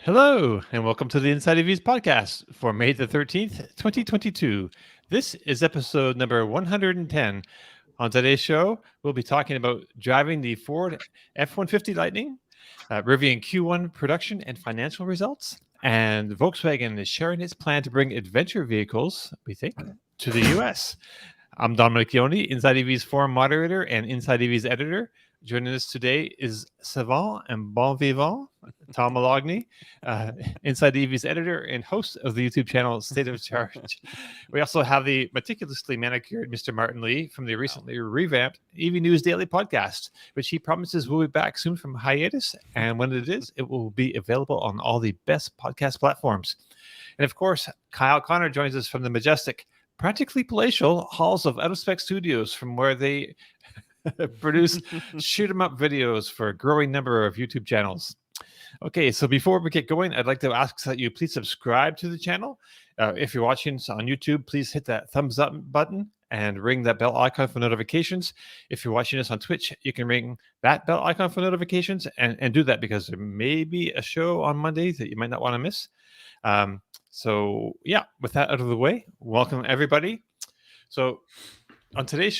Hello, and welcome to the Inside EVs podcast for May the 13th, 2022. This is episode number 110. On today's show, we'll be talking about driving the Ford F-150 Lightning, Rivian Q1 production and financial results, and Volkswagen is sharing its plan to bring adventure vehicles, we think, to the U.S. I'm Dominic Ioni, Inside EVs forum moderator and Inside EVs editor. Joining us today is Savant and Bon Vivant, Tom Malogny, Inside EV's editor and host of the YouTube channel State of Charge. We also have the meticulously manicured Mr. Martin Lee from the recently revamped EV News Daily podcast, which he promises will be back soon from hiatus. And when it is, it will be available on all the best podcast platforms. And of course, Kyle Connor joins us from the majestic, practically palatial halls of Out of Spec Studios, from where they produce shoot 'em up videos for a growing number of YouTube channels. Okay, so before we get going, I'd like to ask that you please subscribe to the channel. If you're watching us on YouTube, please hit that thumbs up button and ring that bell icon for notifications. If you're watching us on Twitch, you can ring that bell icon for notifications and do that, because there may be a show on Monday that you might not want to miss. So yeah, with that out of the way, welcome everybody. So on today's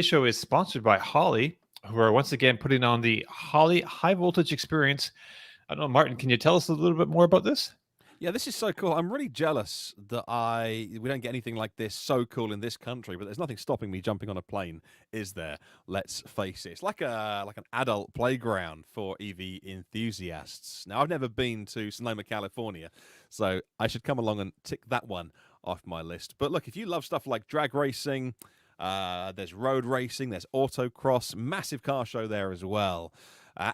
show is sponsored by Holley, who are once again putting on the Holley High Voltage Experience. I don't know, Martin, can you tell us a little bit more about this? Yeah, this is so cool. I'm really jealous that we don't get anything like this so cool in this country, but there's nothing stopping me jumping on a plane, is there? Let's face it. It's like an adult playground for EV enthusiasts. Now, I've never been to Sonoma, California, so I should come along and tick that one off my list. But look, if you love stuff like drag racing, there's road racing, there's autocross, massive car show there as well,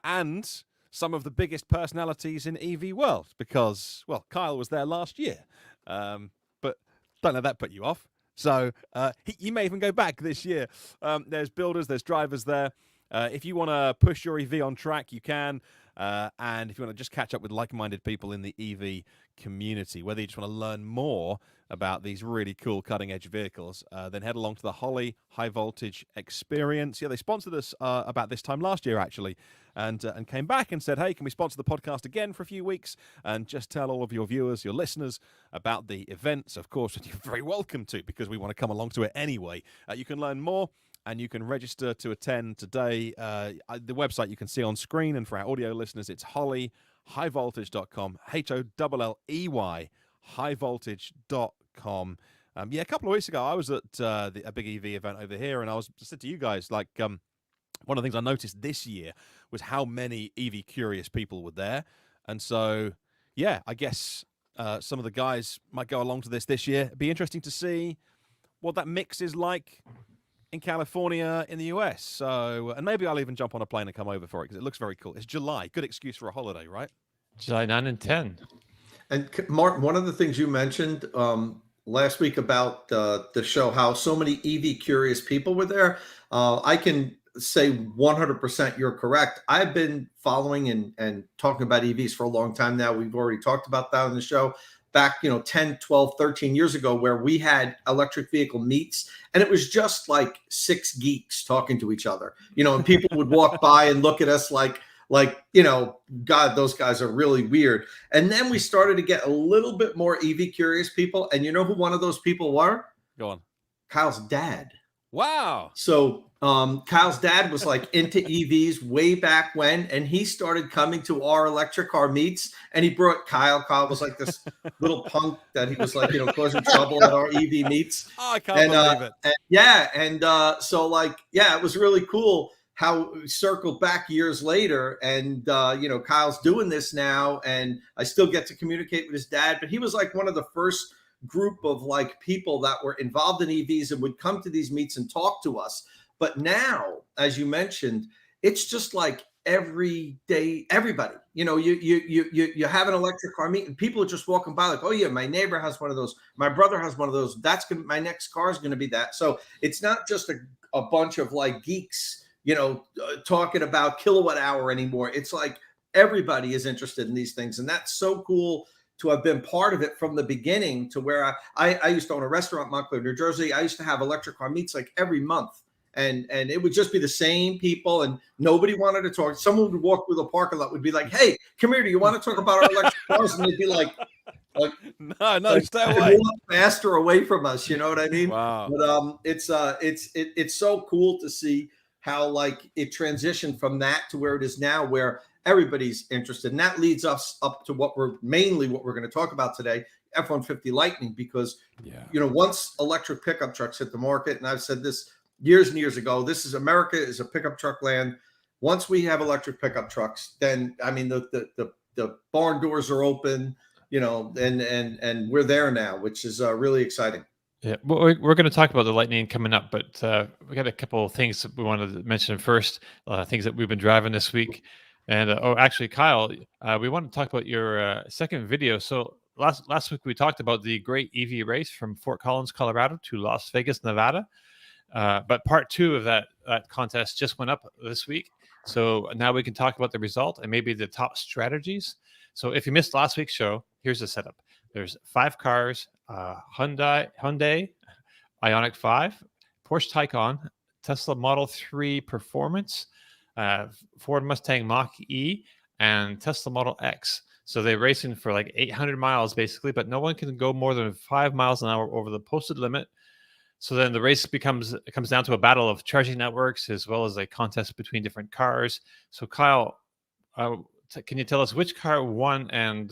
and some of the biggest personalities in EV world, because, well, Kyle was there last year, but don't let that put you off. So you may even go back this year. There's builders, there's drivers there. If you want to push your EV on track, you can. And if you want to just catch up with like-minded people in the EV community, whether you just want to learn more about these really cool cutting-edge vehicles, then head along to the Holley High Voltage Experience. Yeah, they sponsored us about this time last year, actually, and came back and said, hey, can we sponsor the podcast again for a few weeks and just tell all of your viewers, your listeners, about the events? Of course, you're very welcome to, because we want to come along to it anyway. You can learn more, and you can register to attend today. The website you can see on screen, and for our audio listeners, it's holleyhighvoltage.com, HOLLEY, highvoltage.com. Yeah, a couple of weeks ago, I was at a big EV event over here, and I said to you guys, like, one of the things I noticed this year was how many EV curious people were there. And so, yeah, I guess some of the guys might go along to this year. It'd be interesting to see what that mix is like in California, in the US. So, and maybe I'll even jump on a plane and come over for it, because it looks very cool. It's July. Good excuse for a holiday, right? July 9 and 10. And Martin, one of the things you mentioned last week about the show, how so many EV curious people were there, I can say 100% you're correct. I've been following and talking about EVs for a long time now. We've already talked about that on the show. Back, 10, 12, 13 years ago, where we had electric vehicle meets, and it was just like six geeks talking to each other, and people would walk by and look at us like, God, those guys are really weird. And then we started to get a little bit more EV curious people. And you know who one of those people were? Go on. Kyle's dad. Wow. So Kyle's dad was like into EVs way back when, and he started coming to our electric car meets, and he brought Kyle. Kyle was like this little punk that he was like, causing trouble at our EV meets. Oh, I can't believe it. It was really cool how we circled back years later, and Kyle's doing this now, and I still get to communicate with his dad, but he was like one of the first group of like people that were involved in EVs and would come to these meets and talk to us. But now, as you mentioned, it's just like every day, everybody, you have an electric car meet and people are just walking by like, oh yeah, my neighbor has one of those. My brother has one of those. My next car is going to be that. So it's not just a bunch of like geeks, talking about kilowatt hour anymore. It's like everybody is interested in these things. And that's so cool to have been part of it from the beginning, to where I used to own a restaurant in Montclair, New Jersey. I used to have electric car meets like every month. and it would just be the same people, and nobody wanted to talk. Someone would walk through the parking lot, would be like, "Hey, come here. Do you want to talk about our electric cars?" And they'd be like, no, stay I'd away. walk faster away from us. You know what I mean? Wow. But it's so cool to see how like it transitioned from that to where it is now, where everybody's interested, and that leads us up to what we're going to talk about today, F-150 Lightning, because once electric pickup trucks hit the market, and I've said this years and years ago, America is a pickup truck land. Once we have electric pickup trucks, then I mean the barn doors are open, and we're there now, which is really exciting. Yeah, well, we're going to talk about the Lightning coming up, but we got a couple of things that we wanted to mention first, things that we've been driving this week. And actually, Kyle, we want to talk about your second video. So last week we talked about the great EV race from Fort Collins, Colorado to Las Vegas, Nevada. But part 2 of that contest just went up this week. So now we can talk about the result and maybe the top strategies. So if you missed last week's show, here's the setup. There's 5 cars, Hyundai, Ioniq 5, Porsche Taycan, Tesla Model 3 Performance, Ford Mustang Mach-E, and Tesla Model X. So they're racing for like 800 miles basically, but no one can go more than 5 miles an hour over the posted limit. So then the race comes down to a battle of charging networks as well as a contest between different cars. So Kyle, can you tell us which car won, and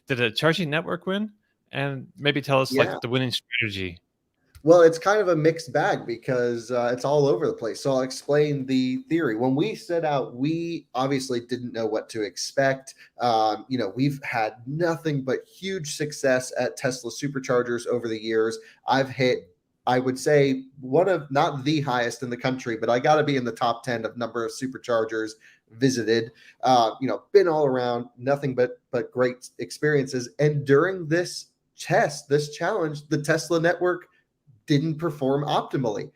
did a charging network win? And maybe tell us like the winning strategy. Well, it's kind of a mixed bag because it's all over the place. So I'll explain the theory. When we set out, we obviously didn't know what to expect. We've had nothing but huge success at Tesla superchargers over the years. I've hit, I would say, one of, not the highest in the country, but I got to be in the top 10 of number of superchargers visited. Been all around, nothing but great experiences. And during this challenge, the Tesla network didn't perform optimally.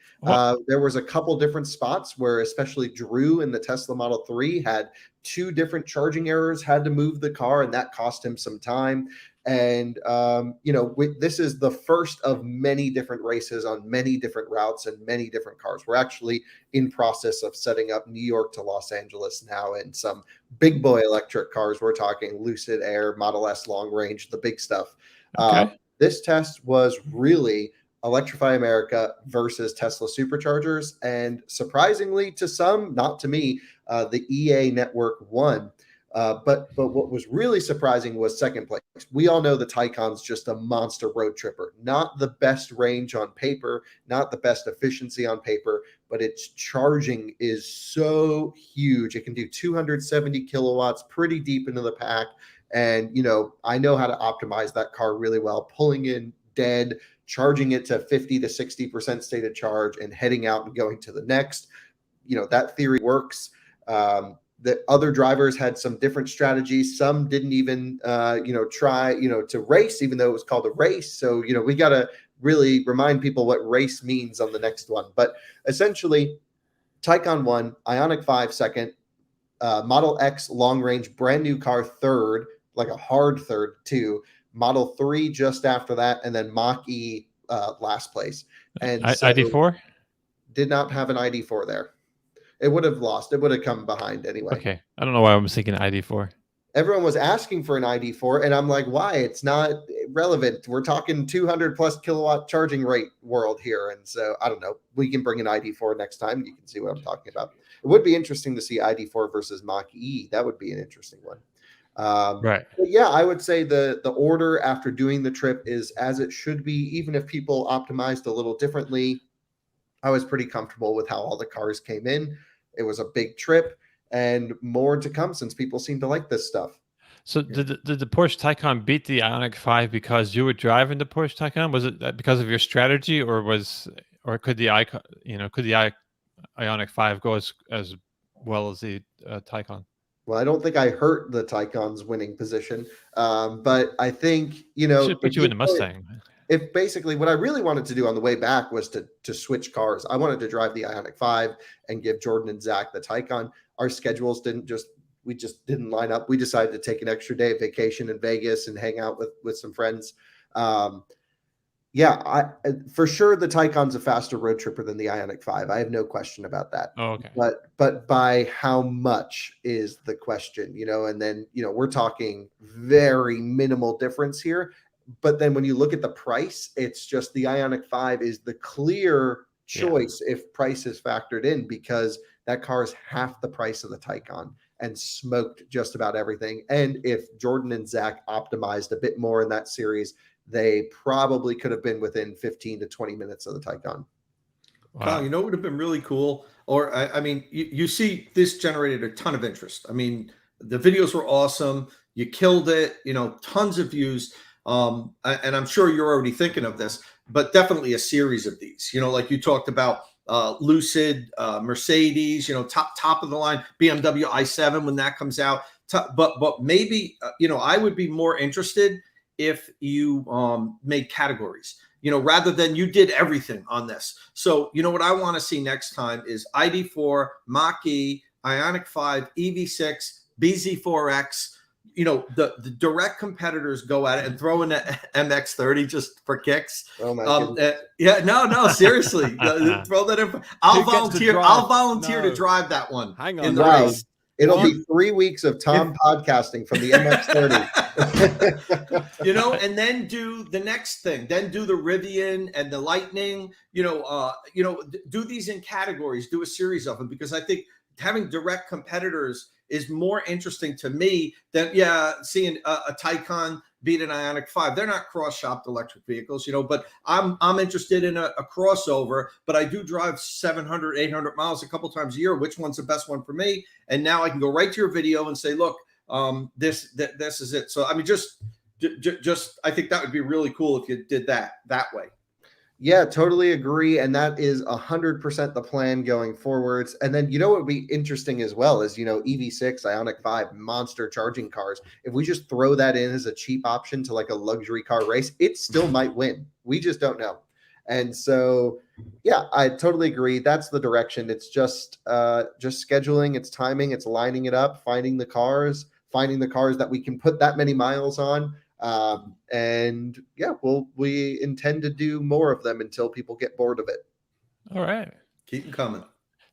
There was a couple different spots where especially Drew in the Tesla Model 3 had 2 different charging errors, had to move the car, and that cost him some time. And, this is the first of many different races on many different routes and many different cars. We're actually in process of setting up New York to Los Angeles now in some big boy electric cars. We're talking Lucid Air, Model S long range, the big stuff. Okay. This test was really Electrify America versus Tesla superchargers. And surprisingly to some, not to me, the EA network won. But what was really surprising was second place. We all know the Taycan's just a monster road tripper. Not the best range on paper, not the best efficiency on paper, but its charging is so huge. It can do 270 kilowatts pretty deep into the pack. And, I know how to optimize that car really well, pulling in dead, charging it to 50 to 60% state of charge and heading out and going to the next. That theory works. The other drivers had some different strategies. Some didn't even, try, to race, even though it was called a race. So, we got to really remind people what race means on the next one. But essentially, Tycoon won, Ioniq 5 second, Model X long range, brand new car third, like a hard third too. Model 3 just after that, and then Mach-E last place. And ID4? Did not have an ID4 there. It would have lost. It would have come behind anyway. Okay. I don't know why I was thinking ID4. Everyone was asking for an ID4, and I'm like, why? It's not relevant. We're talking 200 plus kilowatt charging rate world here. And so I don't know. We can bring an ID4 next time. You can see what I'm talking about. It would be interesting to see ID4 versus Mach-E. That would be an interesting one. Right. But yeah, I would say the order after doing the trip is as it should be, even if people optimized a little differently. I was pretty comfortable with how all the cars came in. It was a big trip and more to come since people seem to like this stuff. So did the Porsche Taycan beat the Ioniq 5 because you were driving the Porsche Taycan? Was it because of your strategy, or could the Ioniq 5 go as well as the Taycan? Well, I don't think I hurt the Taycan's winning position, but I think should put you in the Mustang. If basically what I really wanted to do on the way back was to switch cars. I wanted to drive the Ioniq 5 and give Jordan and Zach the Tycoon. Our schedules didn't line up. We decided to take an extra day of vacation in Vegas and hang out with some friends. Yeah, for sure the Tycon's a faster road tripper than the Ioniq 5. I have no question about that. Oh, okay. But by how much is the question, and then, we're talking very minimal difference here. But then when you look at the price, it's just the Ioniq 5 is the clear choice if price is factored in, because that car is half the price of the Tycon and smoked just about everything. And if Jordan and Zach optimized a bit more in that series, they probably could have been within 15 to 20 minutes of the Tycon. Wow. Kyle, what would have been really cool? Or, I mean, you see this generated a ton of interest. I mean, the videos were awesome. You killed it, tons of views. And I'm sure you're already thinking of this, but definitely a series of these, like you talked about Lucid, Mercedes, top of the line, BMW i7 when that comes out. But maybe, I would be more interested if you made categories, rather than you did everything on this. So, what I want to see next time is ID4, Mach-E, Ioniq 5, EV6, BZ4X. The direct competitors go at it and throw in an MX-30 just for kicks. Oh my goodness. No, seriously. Throw that in. I'll volunteer to drive that one. Hang on. In the race. It'll be 3 weeks of Tom podcasting from the MX-30. And then do the next thing. Then do the Rivian and the Lightning. Do these in categories. Do a series of them, because I think having direct competitors is more interesting to me than seeing a Tycon beat an Ioniq 5. They're not cross-shopped electric vehicles, but I'm interested in a crossover, but I do drive 700, 800 miles a couple times a year. Which one's the best one for me? And now I can go right to your video and say, look, this is it. So, I mean, just I think that would be really cool if you did that way. Yeah, totally agree. And that is 100% the plan going forwards. And then, what would be interesting as well is, EV6, Ioniq 5, monster charging cars. If we just throw that in as a cheap option to like a luxury car race, it still might win. We just don't know. And so, yeah, I totally agree. That's the direction. It's just scheduling, it's timing, it's lining it up, finding the cars that we can put that many miles on. And yeah, we intend to do more of them until people get bored of it. All right. Keep them coming.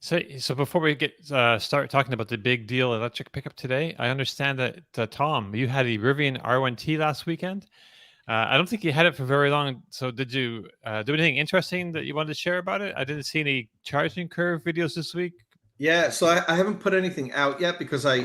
So before we get start talking about the big deal electric pickup today, I understand that Tom, you had a Rivian R1T last weekend. I don't think you had it for very long. So did you do anything interesting that you wanted to share about it? I didn't see any charging curve videos this week. Yeah, so I haven't put anything out yet because I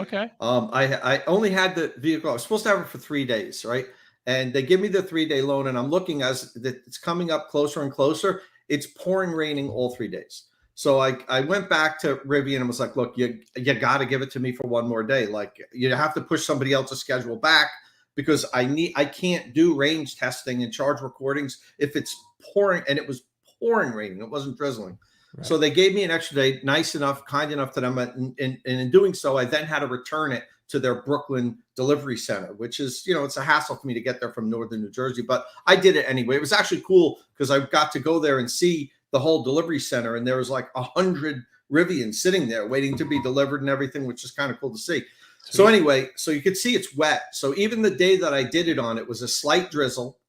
only had the vehicle. I was supposed to have it for 3 days, right? And they give me the 3-day loan, and I'm looking as it's coming up closer and closer. It's pouring raining all 3 days. So I went back to Rivian and was like, look, you got to give it to me for one more day. Like, you have to push somebody else's schedule back, because I can't do range testing and charge recordings if it's pouring, and it was pouring raining. It wasn't drizzling. Right. So they gave me an extra day, nice enough, kind enough to them. And in doing so, I then had to return it to their Brooklyn delivery center, which is, it's a hassle for me to get there from northern New Jersey. But I did it anyway. It was actually cool because I got to go there and see the whole delivery center. And there was like 100 Rivians sitting there waiting to be delivered and everything, which is kind of cool to see. Sweet. So anyway, so you could see it's wet. So even the day that I did it on, it was a slight drizzle.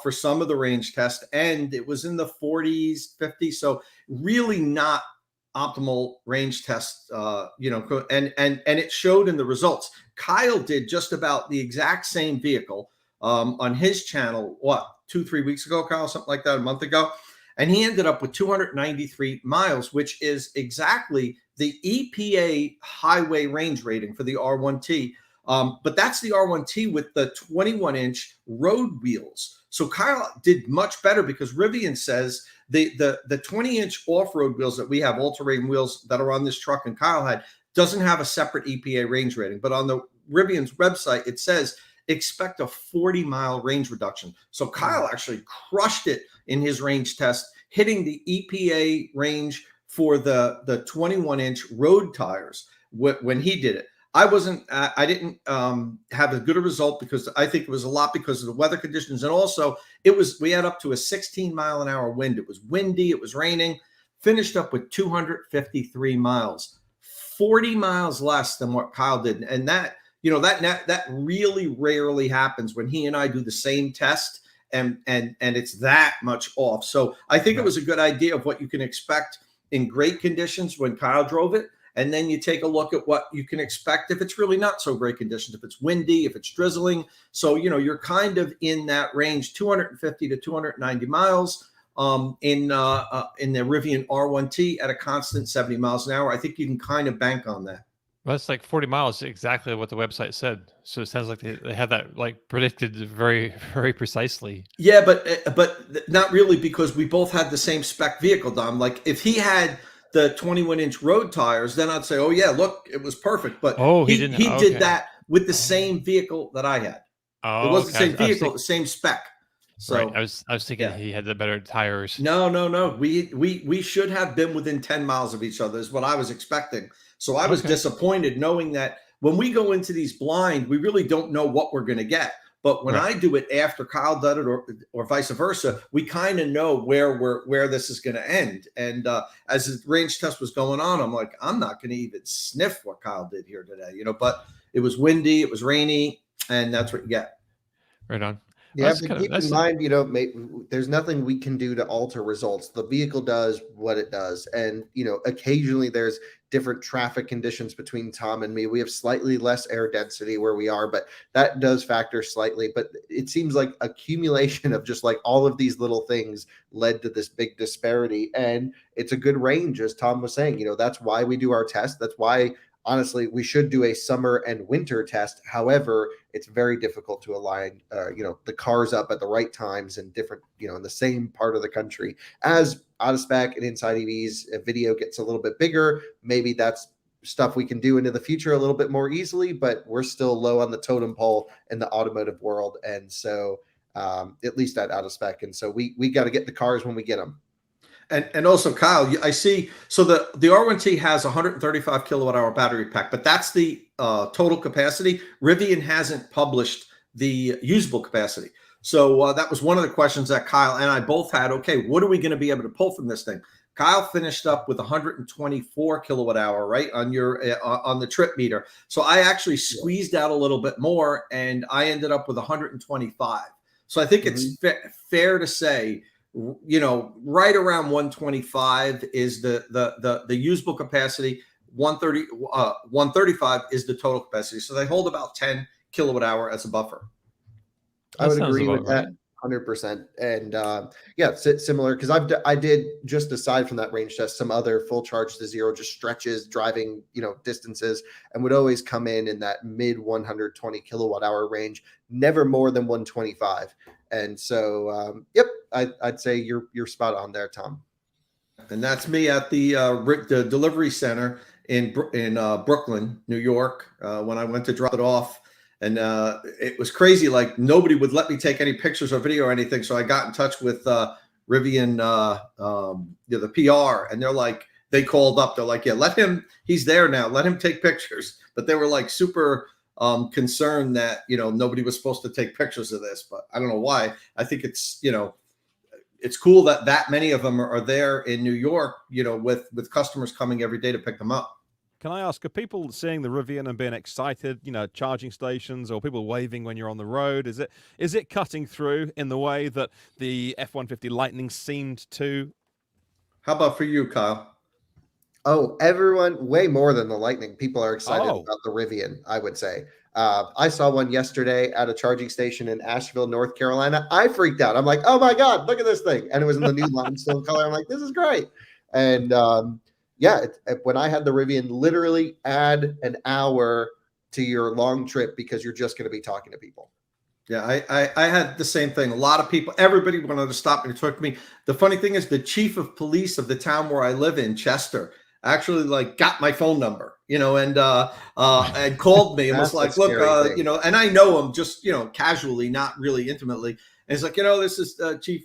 For some of the range test, and it was in the 40s, 50s. So really not optimal range test, and it showed in the results. Kyle did just about the exact same vehicle on his channel, 2-3 weeks ago, Kyle, something like that, a month ago. And he ended up with 293 miles, which is exactly the EPA highway range rating for the R1T. But that's the R1T with the 21-inch road wheels. So Kyle did much better because Rivian says the 20-inch off-road wheels that we have, all-terrain wheels that are on this truck and Kyle had, doesn't have a separate EPA range rating. But on the Rivian's website, it says expect a 40-mile range reduction. So Kyle actually crushed it in his range test, hitting the EPA range for the 21-inch road tires when he did it. I didn't have as good a result because I think it was a lot because of the weather conditions. And also we had up to a 16-mile-an-hour wind. It was windy. It was raining. Finished up with 253 miles, 40 miles less than what Kyle did. And that really rarely happens when he and I do the same test and it's that much off. So I think it was a good idea of what you can expect in great conditions when Kyle drove it. And then you take a look at what you can expect if it's really not so great conditions, if it's windy, if it's drizzling. So, you're kind of in that range, 250 to 290 miles in the Rivian R1T at a constant 70 miles an hour. I think you can kind of bank on that. Well, that's like 40 miles, exactly what the website said. So it sounds like they have that like predicted very, very precisely. Yeah, but not really, because we both had the same spec vehicle, Dom. Like if he had the 21-inch road tires, then I'd say, oh yeah, look, it was perfect. But he did that with the same vehicle that I had. Oh, it wasn't the same vehicle, the same spec. So right. I was thinking he had the better tires. No. We should have been within 10 miles of each other is what I was expecting. So I was disappointed knowing that when we go into these blind, we really don't know what we're going to get. But when I do it after Kyle did it, or vice versa, we kind of know where this is going to end. And as the range test was going on, I'm like, I'm not going to even sniff what Kyle did here today, But it was windy, it was rainy, and that's what you get. Right on. Yeah, but keep in mind, there's nothing we can do to alter results. The vehicle does what it does. And, occasionally there's different traffic conditions between Tom and me. We have slightly less air density where we are, but that does factor slightly. But it seems like accumulation of just like all of these little things led to this big disparity. And it's a good range, as Tom was saying. That's why we do our test. That's why, honestly, we should do a summer and winter test. However, it's very difficult to align, the cars up at the right times and different, in the same part of the country. As out of spec and inside EVs, a video gets a little bit bigger. Maybe that's stuff we can do into the future a little bit more easily, but we're still low on the totem pole in the automotive world. And so at least at out of spec. And so we got to get the cars when we get them. And also, Kyle, I see. So the R1T has 135 kilowatt hour battery pack, but that's the total capacity. Rivian hasn't published the usable capacity. So that was one of the questions that Kyle and I both had. Okay, what are we going to be able to pull from this thing? Kyle finished up with 124 kilowatt hour, right, on your on the trip meter. So I actually squeezed out a little bit more, and I ended up with 125. So I think it's fair to say, right around 125 is the usable capacity. 135 is the total capacity. So they hold about 10 kilowatt hour as a buffer. I would agree with that 100%. And similar, because I did, just aside from that range test, some other full charge to zero, just stretches, driving, distances, and would always come in that mid 120 kilowatt hour range, never more than 125. And so, I'd say you're spot on there, Tom. And that's me at the delivery center in Brooklyn, New York, when I went to drop it off. And it was crazy. Like nobody would let me take any pictures or video or anything. So I got in touch with Rivian, the PR, and they're like, they called up. They're like, yeah, let him. He's there now. Let him take pictures. But they were like super concerned that nobody was supposed to take pictures of this. But I don't know why. I think it's it's cool that many of them are there in New York. With customers coming every day to pick them up. Can I ask, are people seeing the Rivian and being excited, charging stations, or people waving when you're on the road? Is it cutting through in the way that the F-150 Lightning seemed to? How about for you, Kyle? Oh, everyone, way more than the Lightning. People are excited about the Rivian, I would say. I saw one yesterday at a charging station in Asheville, North Carolina. I freaked out. I'm like, oh my God, look at this thing. And it was in the new limestone color. I'm like, this is great. And when I had the Rivian, literally add an hour to your long trip because you're just going to be talking to people. Yeah, I had the same thing. A lot of people, everybody wanted to stop me to talk to me. The funny thing is the chief of police of the town where I live in, Chester, actually got my phone number, and called me and was like, look, and I know him just, casually, not really intimately. And he's like, this is Chief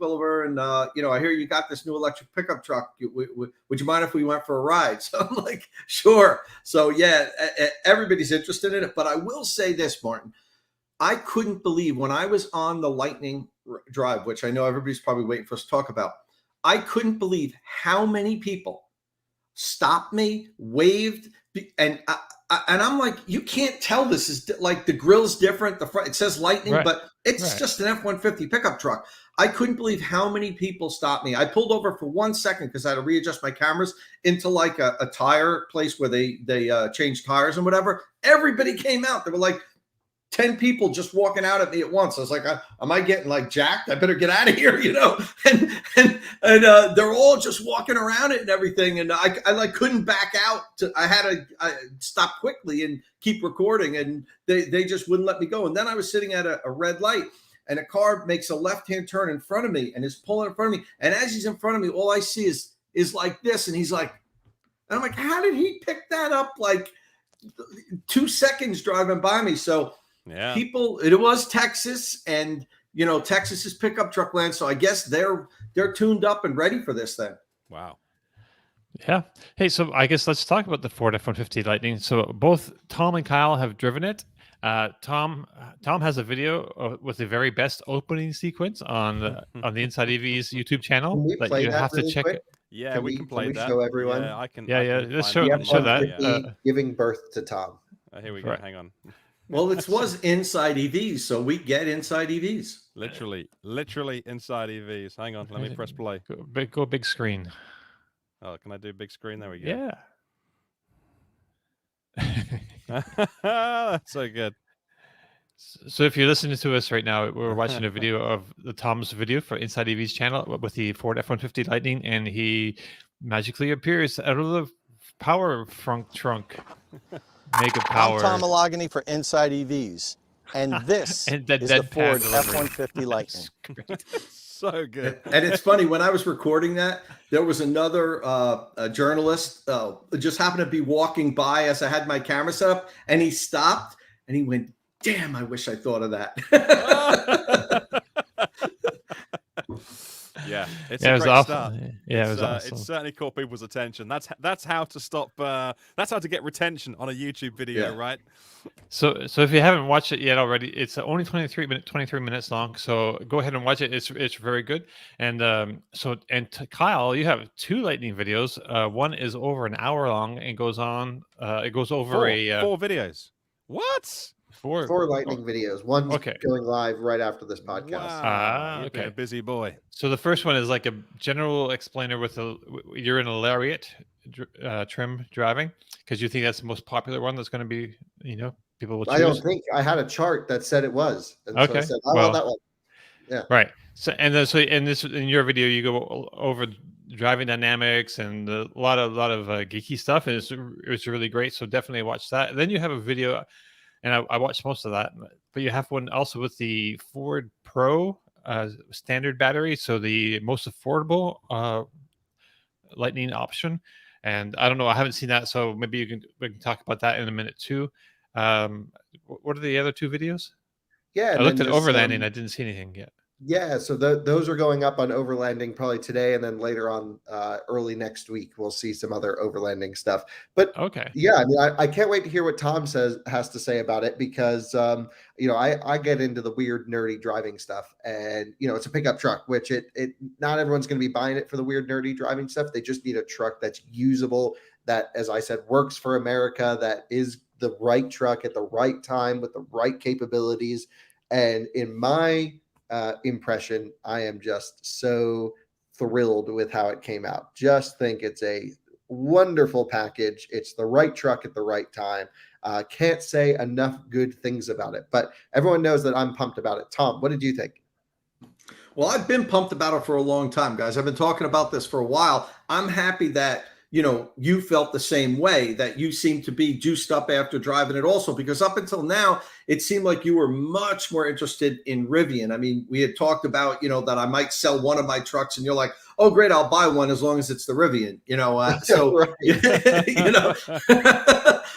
Williver. And, I hear you got this new electric pickup truck. Would you mind if we went for a ride? So I'm like, sure. So, yeah, everybody's interested in it. But I will say this, Martin. I couldn't believe when I was on the Lightning Drive, which I know everybody's probably waiting for us to talk about. I couldn't believe how many people stopped me, waved. And and I'm like, you can't tell this is like the grill's different. The front, it says Lightning, Right. but it's Right. just an F-150 pickup truck. I couldn't believe how many people stopped me. I pulled over for 1 second because I had to readjust my cameras into like a tire place where they change tires and whatever. Everybody came out. There were like 10 people just walking out at me at once. I was like, am I getting like jacked? I better get out of here, you know? And they're all just walking around it and everything. And I like couldn't back out. I had to stop quickly and keep recording. And they just wouldn't let me go. And then I was sitting at a red light and a car makes a left-hand turn in front of me and is pulling in front of me. And as he's in front of me, all I see is like this. And he's like, and I'm like, how did he pick that up? Like 2 seconds driving by me. So Yeah. people, it was Texas, and you know, Texas is pickup truck land, so I guess they're tuned up and ready for this thing. Wow. Yeah. Hey, so I guess let's talk about the Ford F-150 Lightning. So both Tom and Kyle have driven it. Tom has a video with the very best opening sequence on the Inside EV's YouTube channel Can we that play you that have to really check. quick? Yeah, Can we we- can can play we that. show everyone? Yeah, I can. Yeah, I yeah, can let's find show- that. show that. F-150 giving birth to Tom. Here we go. Right. Hang on. Well, it was Inside EVs, so we get Inside EVs. Literally inside EVs. Hang on, let me press play. Go big screen. Oh, can I do big screen? There we go. Yeah. That's so good. So if you're listening to us right now, we're watching a video of the Tom's video for Inside EV's channel with the Ford F-150 Lightning, and he magically appears out of the power trunk. Mega power. I'm Tom Malogany for Inside EVs, and this And that is the deadpan Ford delivery. F-150 Lightning. So good. And it's funny, when I was recording that, there was another journalist just happened to be walking by as I had my camera set up, and he stopped and he went, "Damn, I wish I thought of that." Yeah, it's Yeah, a it was great awesome. start. Yeah, it It's, was awesome. It's certainly caught people's attention. That's how to stop. That's how to get retention on a YouTube video, Yeah. right? So if you haven't watched it yet already, it's only 23 minutes long. So go ahead and watch it. It's very good. And Kyle, you have 2 Lightning videos. One is over an hour long and goes on. It goes over Four videos. What? Four Lightning videos. One's Okay. going live right after this podcast. Wow. You've been okay. a busy boy. So the first one is like a general explainer with you're in a Lariat trim driving, because you think that's the most popular one that's going to be, people will choose. I don't think I had a chart that said it was. And so I Okay, said, I well- want that one. Right. So in your video you go over driving dynamics and a lot of geeky stuff, and it's really great. So definitely watch that. Then you have a video, and I watched most of that, but you have one also with the Ford Pro standard battery, so the most affordable Lightning option. And I don't know, I haven't seen that, so maybe we can talk about that in a minute too. What are the other 2 videos? Yeah. I and looked then at this, overlanding. I didn't see anything yet. Yeah, so those are going up on overlanding probably today, and then later on early next week we'll see some other overlanding stuff. But Okay. yeah, I mean, I can't wait to hear what Tom has to say about it, because I get into the weird nerdy driving stuff, and it's a pickup truck, which it not everyone's going to be buying it for the weird nerdy driving stuff. They just need a truck that's usable, that, as I said, works for America, that is the right truck at the right time with the right capabilities. And in my impression, I am just so thrilled with how it came out. Just think it's a wonderful package. It's the right truck at the right time. Can't say enough good things about it, but everyone knows that I'm pumped about it. Tom, what did you think? Well, I've been pumped about it for a long time, guys. I've been talking about this for a while. I'm happy that you felt the same way, that you seemed to be juiced up after driving it also, because up until now, it seemed like you were much more interested in Rivian. I mean, we had talked about, that I might sell one of my trucks, and you're like, oh, great, I'll buy one as long as it's the Rivian, so,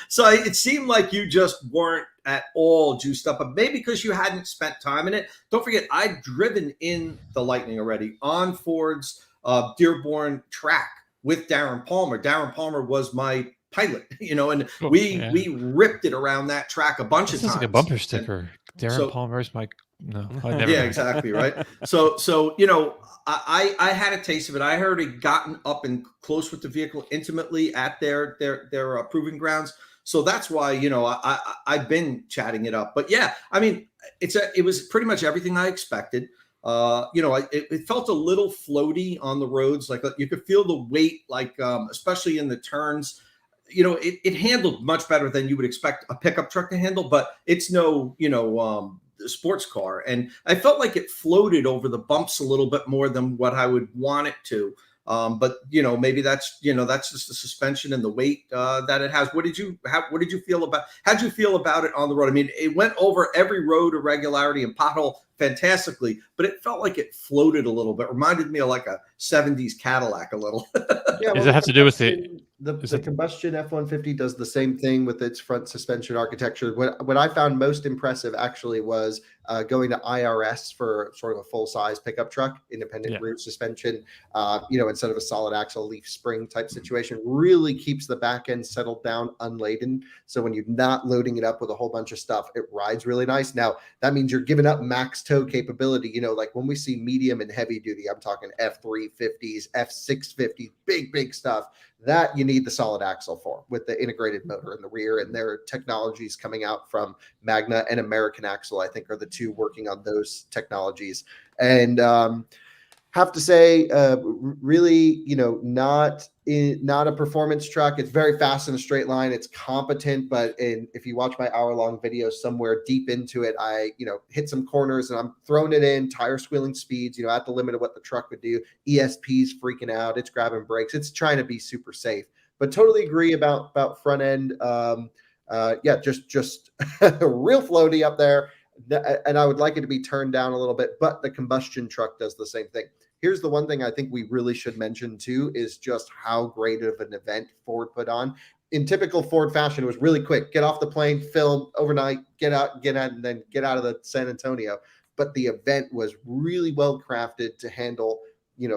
so it seemed like you just weren't at all juiced up, but maybe because you hadn't spent time in it. Don't forget, I'd driven in the Lightning already on Ford's Dearborn track with Darren Palmer. Darren Palmer was my pilot, and we ripped it around that track a bunch of This is times. like a bumper sticker. Darren so- Palmer's my no. I never. Yeah, exactly, right. So I had a taste of it. I had already gotten up and close with the vehicle intimately at their proving grounds. So that's why, I've been chatting it up. But yeah, I mean, it was pretty much everything I expected. It felt a little floaty on the roads. Like you could feel the weight, like especially in the turns. It handled much better than you would expect a pickup truck to handle, but it's no, sports car. And I felt like it floated over the bumps a little bit more than what I would want it to. But maybe that's just the suspension and the weight that it has. What did you feel about? How'd you feel about it on the road? I mean, it went over every road irregularity and pothole fantastically, but it felt like it floated a little bit. Reminded me of like a '70s Cadillac a little. Yeah, Does it have to do with the combustion F-150 does the same thing with its front suspension architecture. What I found most impressive actually was going to IRS for sort of a full-size pickup truck, independent rear suspension, instead of a solid axle leaf spring type situation, really keeps the back end settled down unladen. So when you're not loading it up with a whole bunch of stuff, it rides really nice. Now, that means you're giving up max tow capability. Like when we see medium and heavy duty, I'm talking F350s, F650s, big stuff. That you need the solid axle for, with the integrated motor in the rear, and their technologies coming out from Magna and American Axle, I think, are the two working on those technologies. And have to say, really, not a performance truck. It's very fast in a straight line. It's competent, but if you watch my hour-long video, somewhere deep into it, I hit some corners and I'm throwing it in, tire squealing speeds, at the limit of what the truck would do. ESP's freaking out. It's grabbing brakes. It's trying to be super safe. But totally agree about front end. Just real floaty up there. And I would like it to be turned down a little bit, but the combustion truck does the same thing. Here's the one thing I think we really should mention too, is just how great of an event Ford put on. In typical Ford fashion, it was really quick. Get off the plane, film overnight, get out, and then get out of the San Antonio. But the event was really well crafted to handle,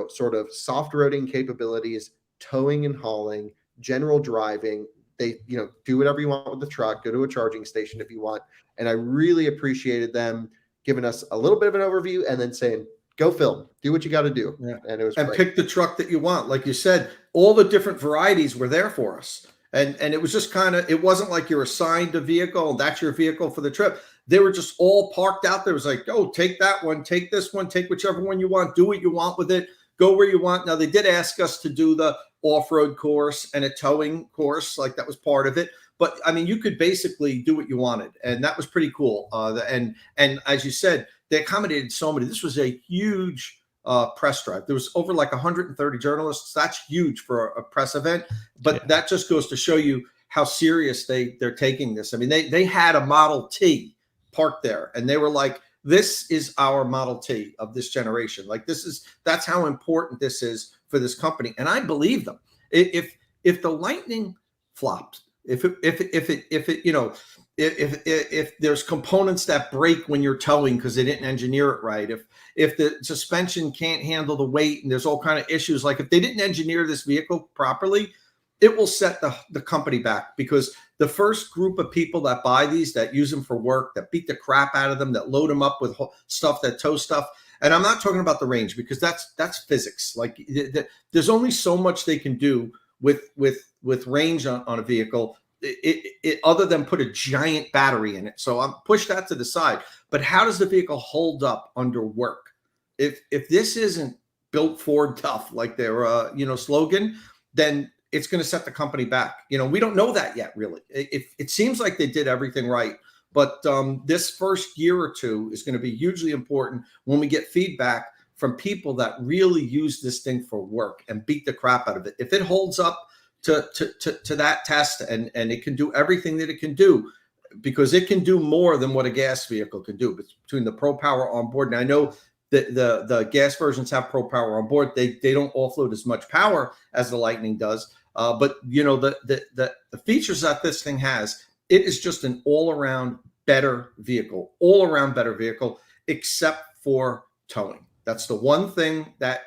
sort of soft roading capabilities, towing and hauling, general driving. They, do whatever you want with the truck, go to a charging station if you want. And I really appreciated them giving us a little bit of an overview and then saying, go film, do what you got to do. Yeah. And it was and great. Pick the truck that you want. Like you said, all the different varieties were there for us. And it was just it wasn't like you're assigned a vehicle and that's your vehicle for the trip. They were just all parked out there. It was like, oh, take that one, take this one, take whichever one you want, do what you want with it, go where you want. Now, they did ask us to do the off-road course and a towing course, like that was part of it. But I mean, you could basically do what you wanted, and that was pretty cool. And as you said, they accommodated so many. This was a huge press drive. There was over like 130 journalists. That's huge for a press event. But that just goes to show you how serious they're taking this. I mean, they had a Model T parked there, and they were like, "This is our Model T of this generation. Like that's how important this is for this company." And I believe them. If the Lightning flopped, if there's components that break when you're towing because they didn't engineer it right, if the suspension can't handle the weight and there's all kind of issues, like if they didn't engineer this vehicle properly, it will set the company back, because the first group of people that buy these, that use them for work, that beat the crap out of them, that load them up with stuff, that tow stuff. And I'm not talking about the range, because that's physics. Like there's only so much they can do with range on a vehicle, it other than put a giant battery in it. So I'm push that to the side. But how does the vehicle hold up under work? If this isn't built Ford tough, like their slogan, then it's going to set the company back. We don't know that yet, really. It seems like they did everything right. But this first year or two is going to be hugely important when we get feedback from people that really use this thing for work and beat the crap out of it. If it holds up to that test and it can do everything that it can do, because it can do more than what a gas vehicle can do, between the Pro Power on board. And I know that the gas versions have Pro Power on board. They don't offload as much power as the Lightning does. But the features that this thing has, it is just an all-around better vehicle, except for towing. That's the one thing that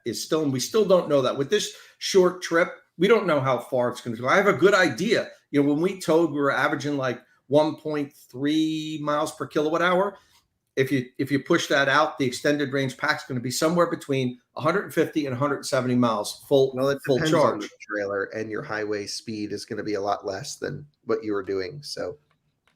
is still, and we still don't know that. With this short trip, we don't know how far it's going to go. I have a good idea. When we towed, we were averaging like 1.3 miles per kilowatt hour. if you push that out, the extended range pack's going to be somewhere between 150 and 170 miles full Well, it full depends on charge. the trailer, and your highway speed is going to be a lot less than what you were doing. So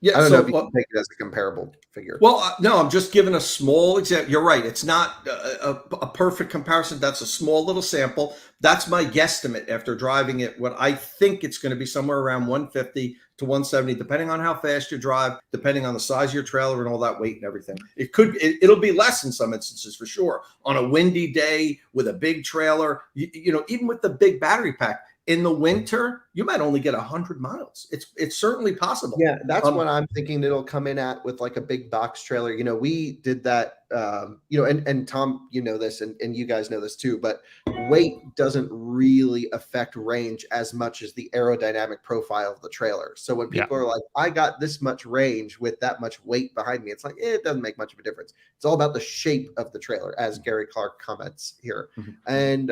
Yeah, I don't know if you so can take it as a comparable figure. well, no, I'm just giving a small example. You're right. It's not a perfect comparison. That's a small little sample. That's my guesstimate after driving it. What I think it's going to be somewhere around 150 to 170, depending on how fast you drive, depending on the size of your trailer and all that weight and everything. It'll be less in some instances for sure. On a windy day with a big trailer, even with the big battery pack, in the winter, you might only get 100 miles. It's certainly possible. Yeah, that's what I'm thinking it'll come in at with like a big box trailer. We did that, and Tom, this, and you guys know this too, but weight doesn't really affect range as much as the aerodynamic profile of the trailer. So when people are like, I got this much range with that much weight behind me, it's like, it doesn't make much of a difference. It's all about the shape of the trailer, as Gary Clark comments here. And,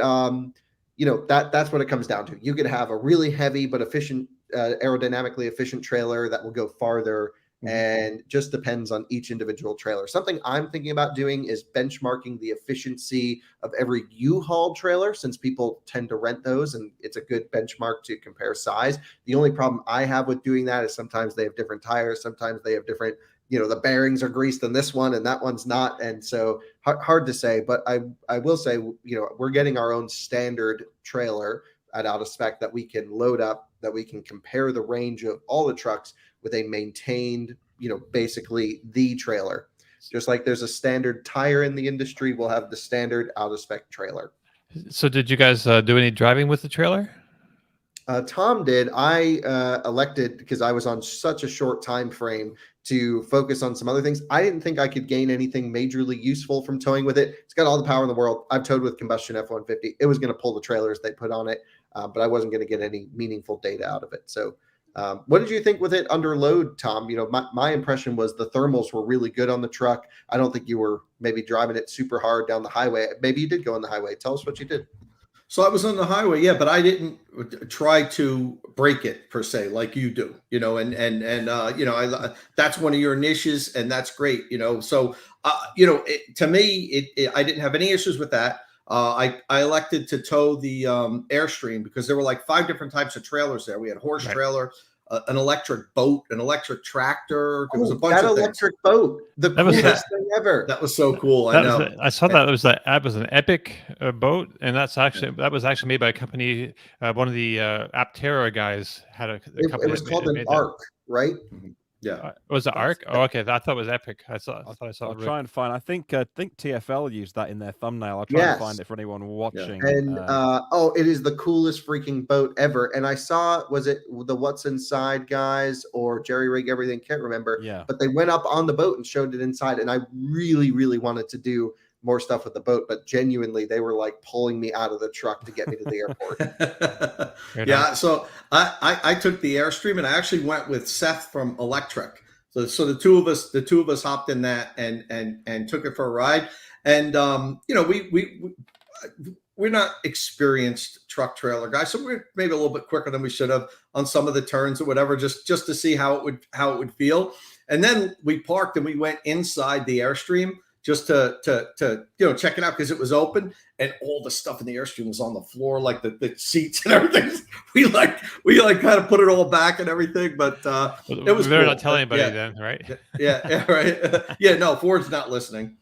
that's what it comes down to. You could have a really heavy but efficient, aerodynamically efficient trailer that will go farther, and just depends on each individual trailer. Something I'm thinking about doing is benchmarking the efficiency of every U-Haul trailer, since people tend to rent those, and it's a good benchmark to compare size. The only problem I have with doing that is sometimes they have different tires, sometimes they have different, the bearings are greased in this one and that one's not. And so hard to say, but I will say, we're getting our own standard trailer at out of spec that we can load up, that we can compare the range of all the trucks with a maintained, basically the trailer. Just like there's a standard tire in the industry, we'll have the standard out of spec trailer. So did you guys do any driving with the trailer? Tom did. I elected, because I was on such a short time frame, to focus on some other things. I didn't think I could gain anything majorly useful from towing with it. It's got all the power in the world. I've towed with combustion F-150. It was going to pull the trailers they put on it, but I wasn't going to get any meaningful data out of it. So what did you think with it under load, Tom? My impression was the thermals were really good on the truck. I don't think you were maybe driving it super hard down the highway. Maybe you did go on the highway. Tell us what you did. So I was on the highway, yeah, but I didn't try to break it per se like you do, that's one of your niches, and that's great, So, to me, I didn't have any issues with that. I elected to tow the Airstream because there were like 5 different types of trailers there. We had horse trailer, an electric boat, an electric tractor. There was a bunch of things. Electric boat, the coolest thing ever. That was so cool. I know. I saw that. It was an epic boat, and that was actually made by a company. One of the Aptera guys had a company. It was called an ARC, right? Yeah. Was it ARC? Oh, okay. I thought it was epic. I thought I saw. I'll try and find. I think TFL used that in their thumbnail. I'll try and find it for anyone watching. And it is the coolest freaking boat ever. And I saw, was it the What's Inside guys or Jerry Rig Everything? Can't remember. Yeah. But they went up on the boat and showed it inside. And I really, really wanted to do more stuff with the boat, but genuinely they were like pulling me out of the truck to get me to the airport. Yeah. So I took the Airstream, and I actually went with Seth from Electric. So the two of us hopped in that and took it for a ride. And we're not experienced truck trailer guys, so we're maybe a little bit quicker than we should have on some of the turns or whatever, just to see how it would feel. And then we parked and we went inside the Airstream just to check it out, because it was open and all the stuff in the Airstream was on the floor, like the seats and everything. We kind of put it all back and everything, but it was. They're cool. not telling anybody then, right? Yeah, right. Yeah, no, Ford's not listening.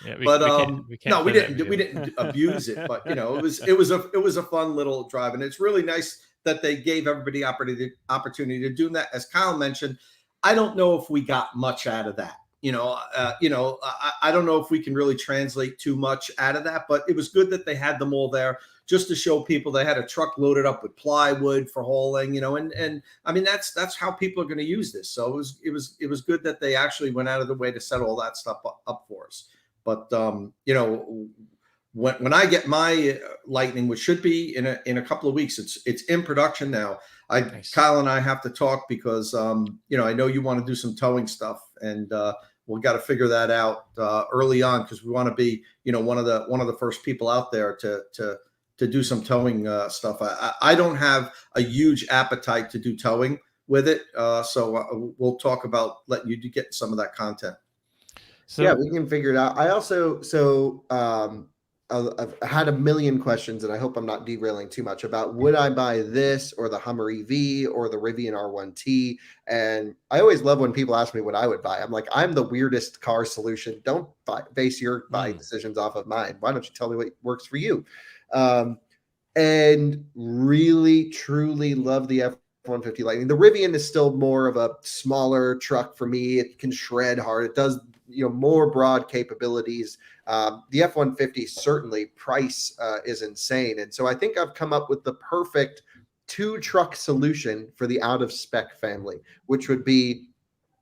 Yeah, we didn't abuse it, but it was a fun little drive, and it's really nice that they gave everybody opportunity to do that. As Kyle mentioned, I don't know if we got much out of that. I don't know if we can really translate too much out of that, but it was good that they had them all there just to show people. They had a truck loaded up with plywood for hauling, and I mean, that's how people are going to use this. So it was good that they actually went out of the way to set all that stuff up for us. But when I get my Lightning, which should be in a couple of weeks, it's in production now. Nice. Kyle and I have to talk because I know you want to do some towing stuff, and we've got to figure that out early on, because we want to be one of the first people out there to do some towing stuff. I don't have a huge appetite to do towing with it, so we'll talk about letting you get some of that content. So yeah, we can figure it out. I also I've had a million questions, and I hope I'm not derailing too much about would I buy this or the Hummer EV or the Rivian R1T. And I always love when people ask me what I would buy. I'm like, I'm the weirdest car solution. Don't base your buying decisions off of mine. Why don't you tell me what works for you? And really, truly love the F-150 Lightning. The Rivian is still more of a smaller truck for me. It can shred hard. It does more broad capabilities. The F-150 certainly price is insane. And so I think I've come up with the perfect 2-truck solution for the out of spec family, which would be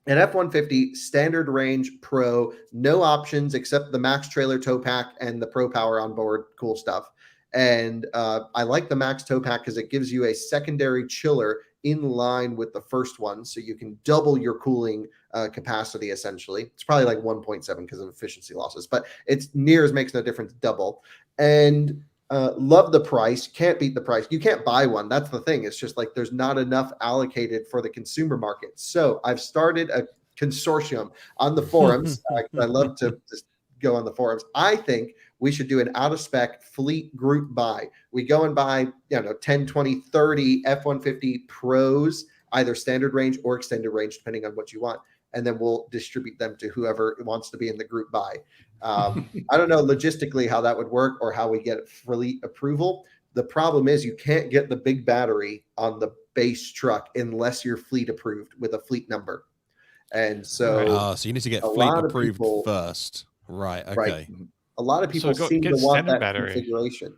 an F-150 standard range Pro, no options except the Max trailer tow pack and the Pro Power on board, cool stuff. And I like the Max tow pack because it gives you a secondary chiller in line with the first one, so you can double your cooling capacity essentially. It's probably like 1.7 because of efficiency losses, but it's near as makes no difference, double. And love the price. Can't beat the price. You can't buy one. That's the thing. It's just like there's not enough allocated for the consumer market. So I've started a consortium on the forums. I love to just go on the forums. I think we should do an out of spec fleet group buy. We go and buy, 10, 20, 30 F-150 Pros, either standard range or extended range, depending on what you want. And then we'll distribute them to whoever wants to be in the group buy. I don't know logistically how that would work or how we get fleet approval. The problem is you can't get the big battery on the base truck unless you're fleet approved with a fleet number. And so, so you need to get fleet approved first. Right. Okay. Right. A lot of people seem to want that configuration.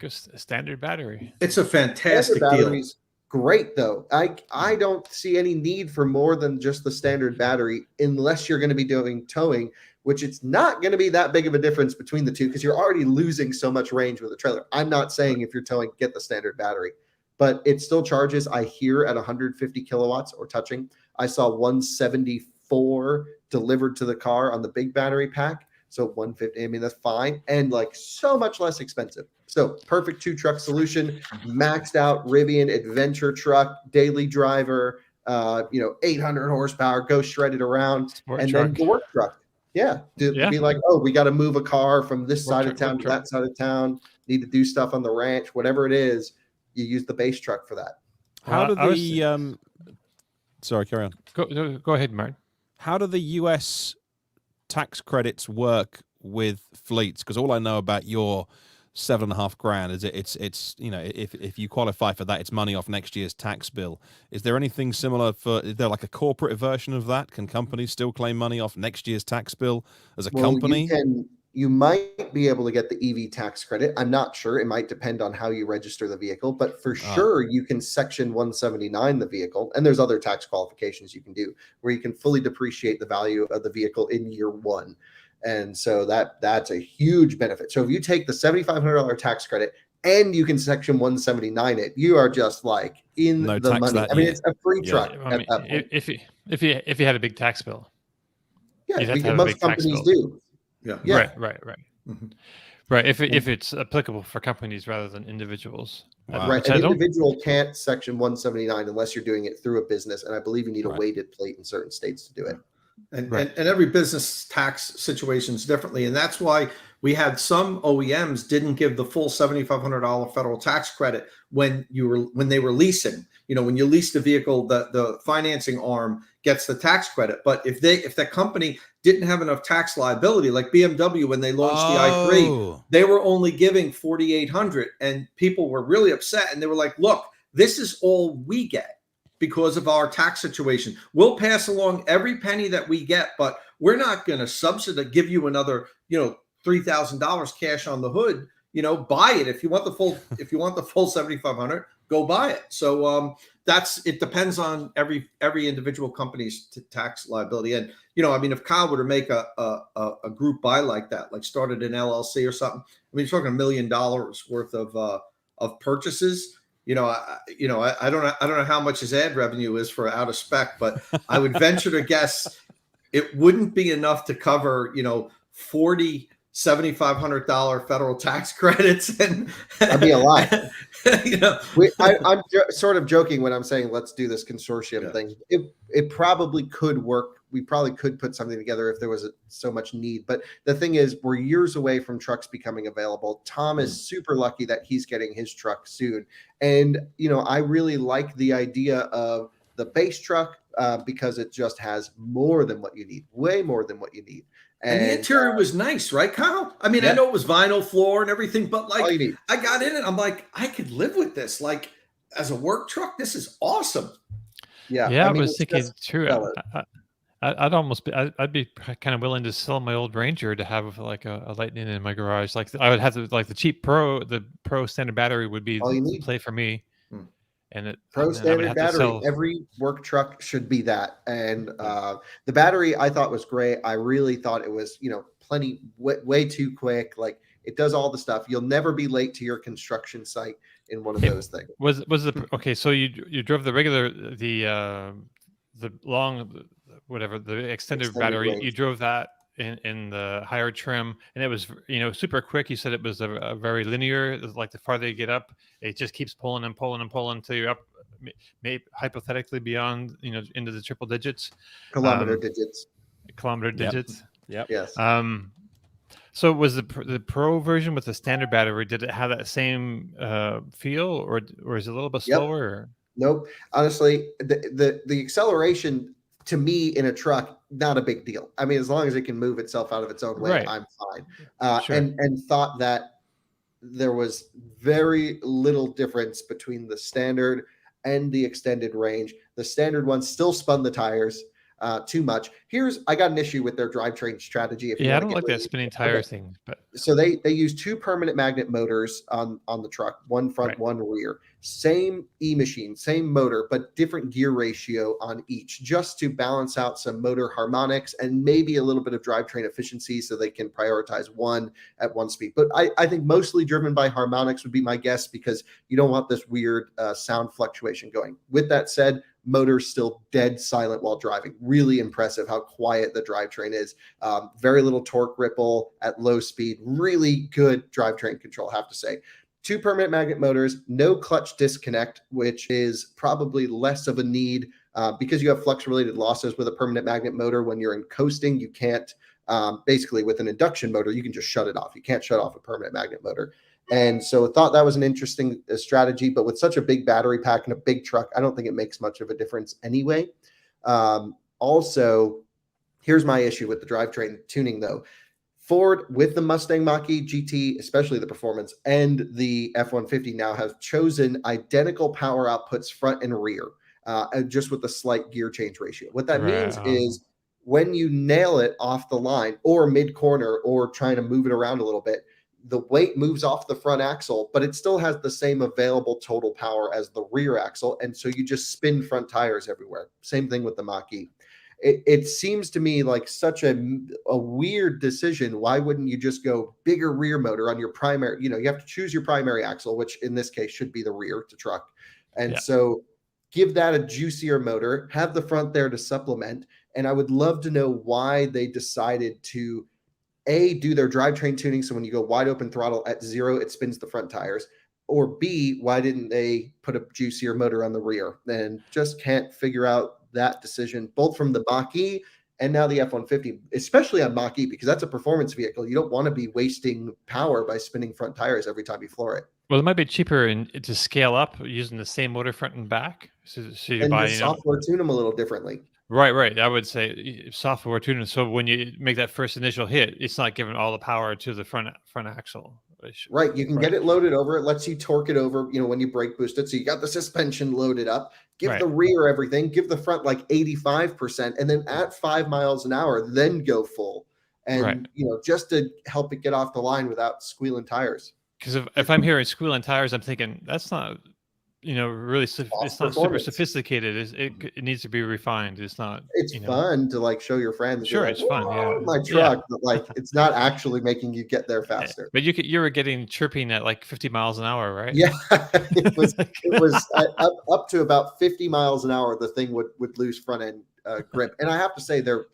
Just a standard battery. It's a fantastic deal. Great though. I don't see any need for more than just the standard battery unless you're going to be doing towing, which it's not going to be that big of a difference between the two because you're already losing so much range with a trailer. I'm not saying if you're towing, get the standard battery, but it still charges, I hear, at 150 kilowatts or touching. I saw 174 delivered to the car on the big battery pack. So 150, I mean, that's fine. And like so much less expensive. So perfect 2-truck solution, maxed out Rivian adventure truck, daily driver, 800 horsepower, go shred it around. Sport and truck. Then the work truck. Yeah. To be like, oh, we got to move a car from this side of town to that side of town, need to do stuff on the ranch, whatever it is, you use the base truck for that. How do the, sorry, carry on. Go ahead, Martin. How do the US tax credits work with fleets? Because all I know about your $7.5 grand is it's if you qualify for that, it's money off next year's tax bill. Is there anything similar is there like a corporate version of that? Can companies still claim money off next year's tax bill as a company? You might be able to get the EV tax credit. I'm not sure. It might depend on how you register the vehicle, but for sure you can Section 179 the vehicle. And there's other tax qualifications you can do where you can fully depreciate the value of the vehicle in year one. And so that's a huge benefit. So if you take the $7,500 tax credit and you can Section 179 it, you are just like in the money. I mean, it's a free truck at that point. If you had a big tax bill. Yeah, most companies do. Yeah. Right. Mm-hmm. Right. If it's applicable for companies rather than individuals. Wow. Right. An individual can't Section 179 unless you're doing it through a business. And I believe you need a weighted plate in certain states to do it. And every business tax situation is differently. And that's why we had some OEMs didn't give the full $7,500 federal tax credit when they were leasing. When you lease the vehicle, the financing arm gets the tax credit. But if the company didn't have enough tax liability, like BMW when they launched the i3, they were only giving $4,800, and people were really upset. And they were like, "Look, this is all we get because of our tax situation. We'll pass along every penny that we get, but we're not going to give you another, $3,000 cash on the hood. Buy it if you want the full. If you want the full $7,500, go buy it." So it depends on every individual company's tax liability. And if Kyle were to make a group buy like that, like started an LLC or something, you're talking $1 million worth of purchases. I don't know how much his ad revenue is for out of spec, but I would venture to guess it wouldn't be enough to cover 40 $7,500 federal tax credits, and that'd be a lot. I'm sort of joking when I'm saying let's do this consortium thing. It probably could work we probably could put something together if there was so much need. But the thing is, we're years away from trucks becoming available. Tom is super lucky that he's getting his truck soon. And, I really like the idea of the base truck because it just has more than what you need, way more than what you need. And the interior was nice, right, Kyle? I mean, I know it was vinyl floor and everything, but all you need. I got in it. I'm like, I could live with this. Like, as a work truck, this is awesome. Yeah. I was thinking true. I'd be kind of willing to sell my old Ranger to have like a Lightning in my garage. Like I would have to, like the cheap the Pro standard battery would be all you the need. play for me. And Pro standard battery, every work truck should be that. And the battery I thought was great. I really thought it was, plenty, way too quick. Like it does all the stuff. You'll never be late to your construction site in one of those things. Was the okay? So you drove the regular the long whatever the extended battery. Range. You drove that in the higher trim, and it was super quick. You said it was a very linear. Like the farther you get up, it just keeps pulling and pulling and pulling until you're up, maybe hypothetically beyond into the triple digits, kilometer digits. Yep. Yes. So was the Pro version with the standard battery? Did it have that same feel, or is it a little bit slower? Or? Nope. Honestly, the acceleration to me in a truck, not a big deal. I mean, as long as it can move itself out of its own way, right. I'm fine. Sure. And thought that there was very little difference between the standard and the extended range. The standard one still spun the tires too much. I got an issue with their drivetrain strategy. I don't like that spinning tire thing. But so they use 2 permanent magnet motors on the truck, one front, one rear. Same e-machine, same motor, but different gear ratio on each, just to balance out some motor harmonics and maybe a little bit of drivetrain efficiency so they can prioritize one at one speed. But I think mostly driven by harmonics would be my guess, because you don't want this weird sound fluctuation going. With that said, motor's still dead silent while driving. Really impressive how quiet the drivetrain is. Very little torque ripple at low speed. Really good drivetrain control, I have to say. 2 permanent magnet motors, no clutch disconnect, which is probably less of a need because you have flux-related losses with a permanent magnet motor. When you're in coasting, you can't, basically with an induction motor, you can just shut it off. You can't shut off a permanent magnet motor. And so I thought that was an interesting strategy, but with such a big battery pack and a big truck, I don't think it makes much of a difference anyway. Also, here's my issue with the drivetrain tuning though. Ford, with the Mustang Mach-E GT, especially the performance, and the F-150 now have chosen identical power outputs front and rear, just with a slight gear change ratio. What that means is when you nail it off the line or mid-corner or trying to move it around a little bit, the weight moves off the front axle, but it still has the same available total power as the rear axle. And so you just spin front tires everywhere. Same thing with the Mach-E. It seems to me like such a weird decision. Why wouldn't you just go bigger rear motor on your primary? You have to choose your primary axle, which in this case should be the rear to truck. And so give that a juicier motor, have the front there to supplement. And I would love to know why they decided to do their drivetrain tuning. So when you go wide open throttle at 0, it spins the front tires. Or B, why didn't they put a juicier motor on the rear? And just can't figure out that decision, both from the Mach-E and now the F-150, especially on Mach-E, because that's a performance vehicle. You don't want to be wasting power by spinning front tires every time you floor it. Well, it might be cheaper to scale up using the same motor front and back. So you buy software tune them a little differently. Right. I would say software tuning. So when you make that first initial hit, it's not giving all the power to the front axle. Right. You can get it loaded over. It lets you torque it over, when you brake boost it. So you got the suspension loaded up. Give the rear everything. Give the front like 85%. And then at 5 miles an hour, then go full. And, just to help it get off the line without squealing tires. Because if I'm hearing squealing tires, I'm thinking that's not, really, it's not super sophisticated. It needs to be refined. It's not. It's fun to like show your friends. Sure, it's fun. Yeah, my truck, but like it's not actually making you get there faster. But you were getting chirping at like 50 miles an hour, right? Yeah, it was up to about 50 miles an hour. The thing would lose front end grip, and I have to say their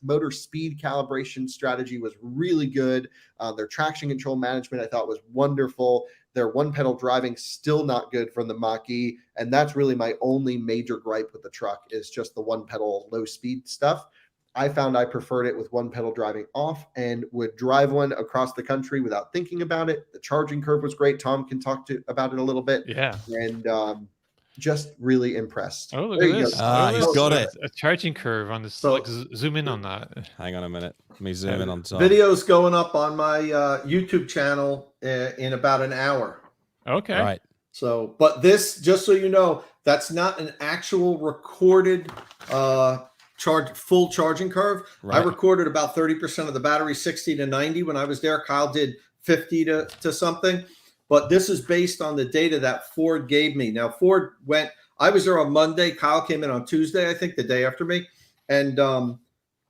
motor speed calibration strategy was really good. Their traction control management I thought was wonderful. Their one pedal driving still not good from the Mach-E, and that's really my only major gripe with the truck is just the one pedal low speed stuff. I found I preferred it with one pedal driving off and would drive one across the country without thinking about it. The charging curve was great. Tom can talk about it a little bit. Yeah. And just really impressed. Oh, look There at you this. go. Ah, Look he's at got this. it. A charging curve on this. So- like zoom in on that. Hang on a minute. Let me zoom in on top. Video's going up on my YouTube channel in about an hour. Okay. Right. So, but this, just so you know, that's not an actual recorded full charging curve. I Right. recorded about 30% of the battery, 60 to 90 when I was there. Kyle did 50 to something. But this is based on the data that Ford gave me. Now, Ford I was there on Monday. Kyle came in on Tuesday, I think, the day after me. And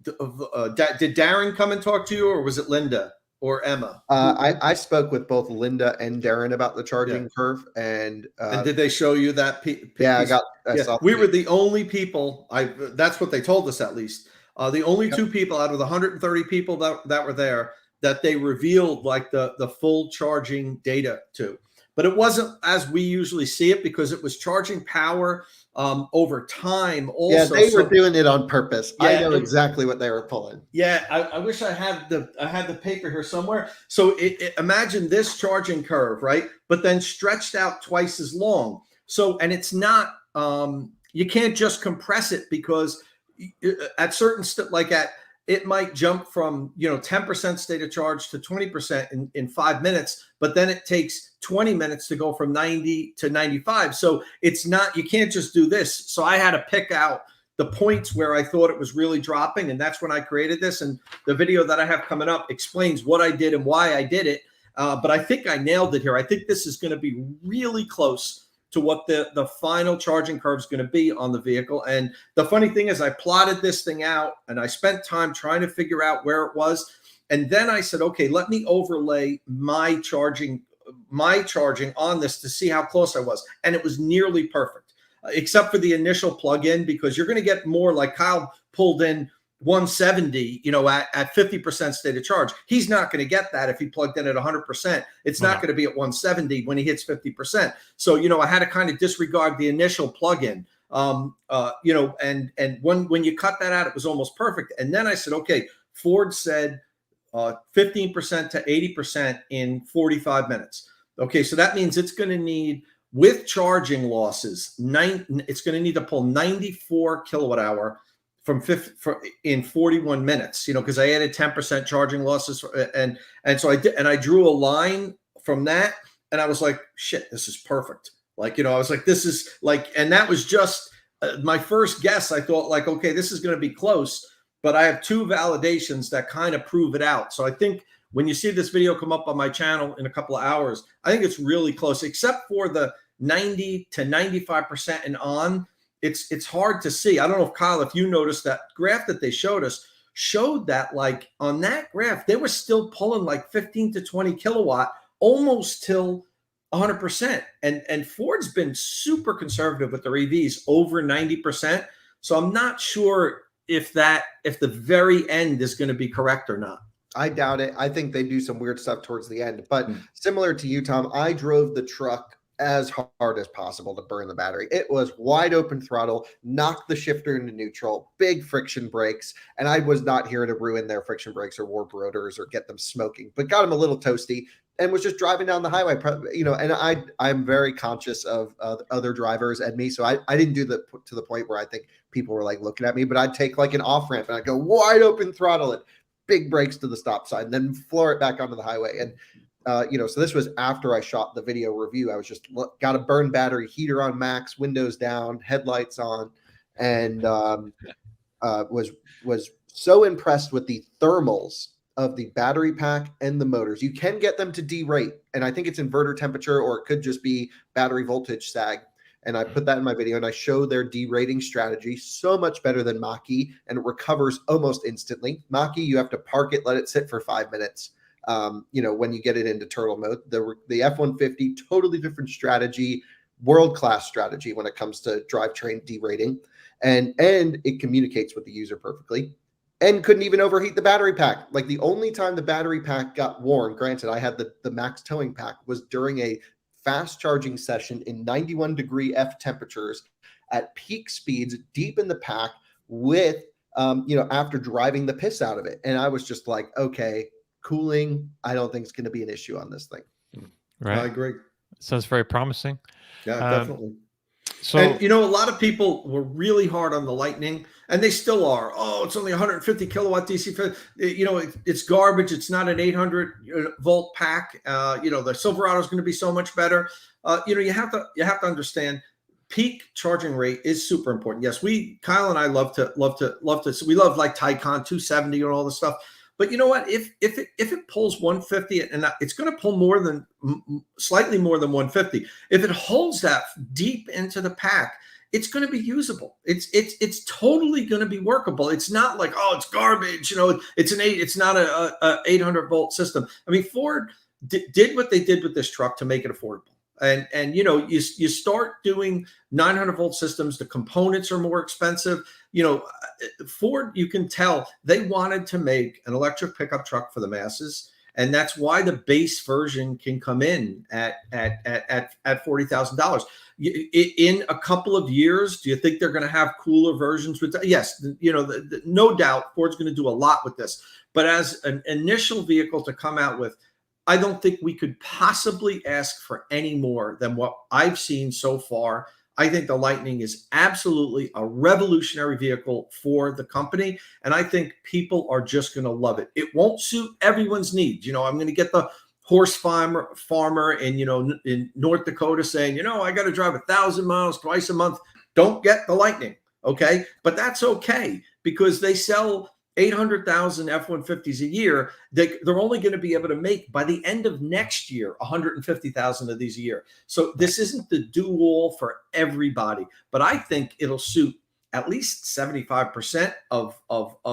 did Darren come and talk to you, or was it Linda or Emma? I spoke with both Linda and Darren about the charging Yeah. curve, and did they show you that? yeah, I Yeah, saw we were the only people. That's what they told us, at least. The only Yep. 2 people out of the 130 people that were there that they revealed like the full charging data to. But it wasn't as we usually see it, because it was charging power over time. Also, yeah, they were doing it on purpose. I Yeah, know exactly what they were pulling. Yeah, I wish I had the paper here somewhere. So imagine this charging curve, right? But then stretched out twice as long. So, and it's not you can't just compress it, because at certain it might jump from 10% state of charge to 20% in 5 minutes, but then it takes 20 minutes to go from 90 to 95. So it's not, you can't just do this. So I had to pick out the points where I thought it was really dropping, and that's when I created this. And the video that I have coming up explains what I did and why I did it. But I think I nailed it here. I think this is going to be really close to what the final charging curve is going to be on the vehicle. And the funny thing is, I plotted this thing out and I spent time trying to figure out where it was. And then I said, okay, let me overlay my charging on this to see how close I was. And it was nearly perfect, except for the initial plug-in, because you're going to get more like Kyle pulled in 170, at 50% state of charge. He's not going to get that if he plugged in at 100%. It's not going to be at 170 when he hits 50%. So, I had to kind of disregard the initial plug-in, and when you cut that out, it was almost perfect. And then I said, okay, Ford said 15% to 80% in 45 minutes. Okay, so that means it's going to need, with charging losses, it's going to need to pull 94 kilowatt hour in 41 minutes, because I added 10% charging losses. And so I did, and I drew a line from that, and I was like, shit, this is perfect. I was like, this is and that was just my first guess. I thought okay, this is going to be close, but I have 2 validations that kind of prove it out. So I think when you see this video come up on my channel in a couple of hours, I think it's really close, except for the 90 to 95% and on. It's hard to see. I don't know if Kyle, if you noticed that graph that they showed us, showed that on that graph, they were still pulling 15 to 20 kilowatt almost till 100%. And Ford's been super conservative with their EVs, over 90%. So I'm not sure if the very end is going to be correct or not. I doubt it. I think they do some weird stuff towards the end. But similar to you, Tom, I drove the truck as hard as possible to burn the battery. It was wide open throttle, knocked the shifter into neutral, big friction brakes, and I was not here to ruin their friction brakes or warp rotors or get them smoking, but got them a little toasty and was just driving down the highway, and I'm very conscious of other drivers and me, so I didn't do to the point where I think people were looking at me, but I'd take an off-ramp and I'd go wide open throttle it, big brakes to the stop sign, and then floor it back onto the highway. And so this was after I shot the video review. I was just got a burn battery, heater on max, windows down, headlights on, and was so impressed with the thermals of the battery pack and the motors. You can get them to derate, and I think it's inverter temperature, or it could just be battery voltage sag. And I put that in my video, and I show their derating strategy, so much better than Mach-E, and it recovers almost instantly. Mach-E, you have to park it, let it sit for 5 minutes. When you get it into turtle mode. The F-150, totally different strategy, world-class strategy when it comes to drivetrain derating, and it communicates with the user perfectly, and couldn't even overheat the battery pack. The only time the battery pack got warm, granted I had the max towing pack, was during a fast charging session in 91 degree F temperatures at peak speeds deep in the pack with after driving the piss out of it. And I was just like, okay, cooling, I don't think it's going to be an issue on this thing. Right. I agree. Sounds very promising. Yeah, definitely. So, and a lot of people were really hard on the Lightning, and they still are. Oh, it's only 150 kilowatt DC. It's garbage. It's not an 800 volt pack. The Silverado is going to be so much better. You have to understand, peak charging rate is super important. Yes, Kyle and I love to. We love like Tycoon 270 and all this stuff. But you know what? If it pulls 150, and it's going to pull slightly more than 150, if it holds that deep into the pack, it's going to be usable. It's totally going to be workable. It's not like, oh, it's garbage. It's not a 800 volt system. I mean, Ford did what they did with this truck to make it affordable. And you start doing 900 volt systems. The components are more expensive. Ford, you can tell they wanted to make an electric pickup truck for the masses, and that's why the base version can come in at $40,000. In a couple of years, do you think they're going to have cooler versions with that? Yes, no doubt Ford's going to do a lot with this. But as an initial vehicle to come out with, I don't think we could possibly ask for any more than what I've seen so far. I think the Lightning is absolutely a revolutionary vehicle for the company, and I think people are just going to love it. It won't suit everyone's needs. I'm going to get the horse farmer in North Dakota saying, I got to drive 1,000 miles twice a month. Don't get the Lightning, okay? But that's okay, because they sell 800,000 F-150s a year. They're only going to be able to make, by the end of next year, 150,000 of these a year. So this isn't the do-all for everybody, but I think it'll suit at least 75% of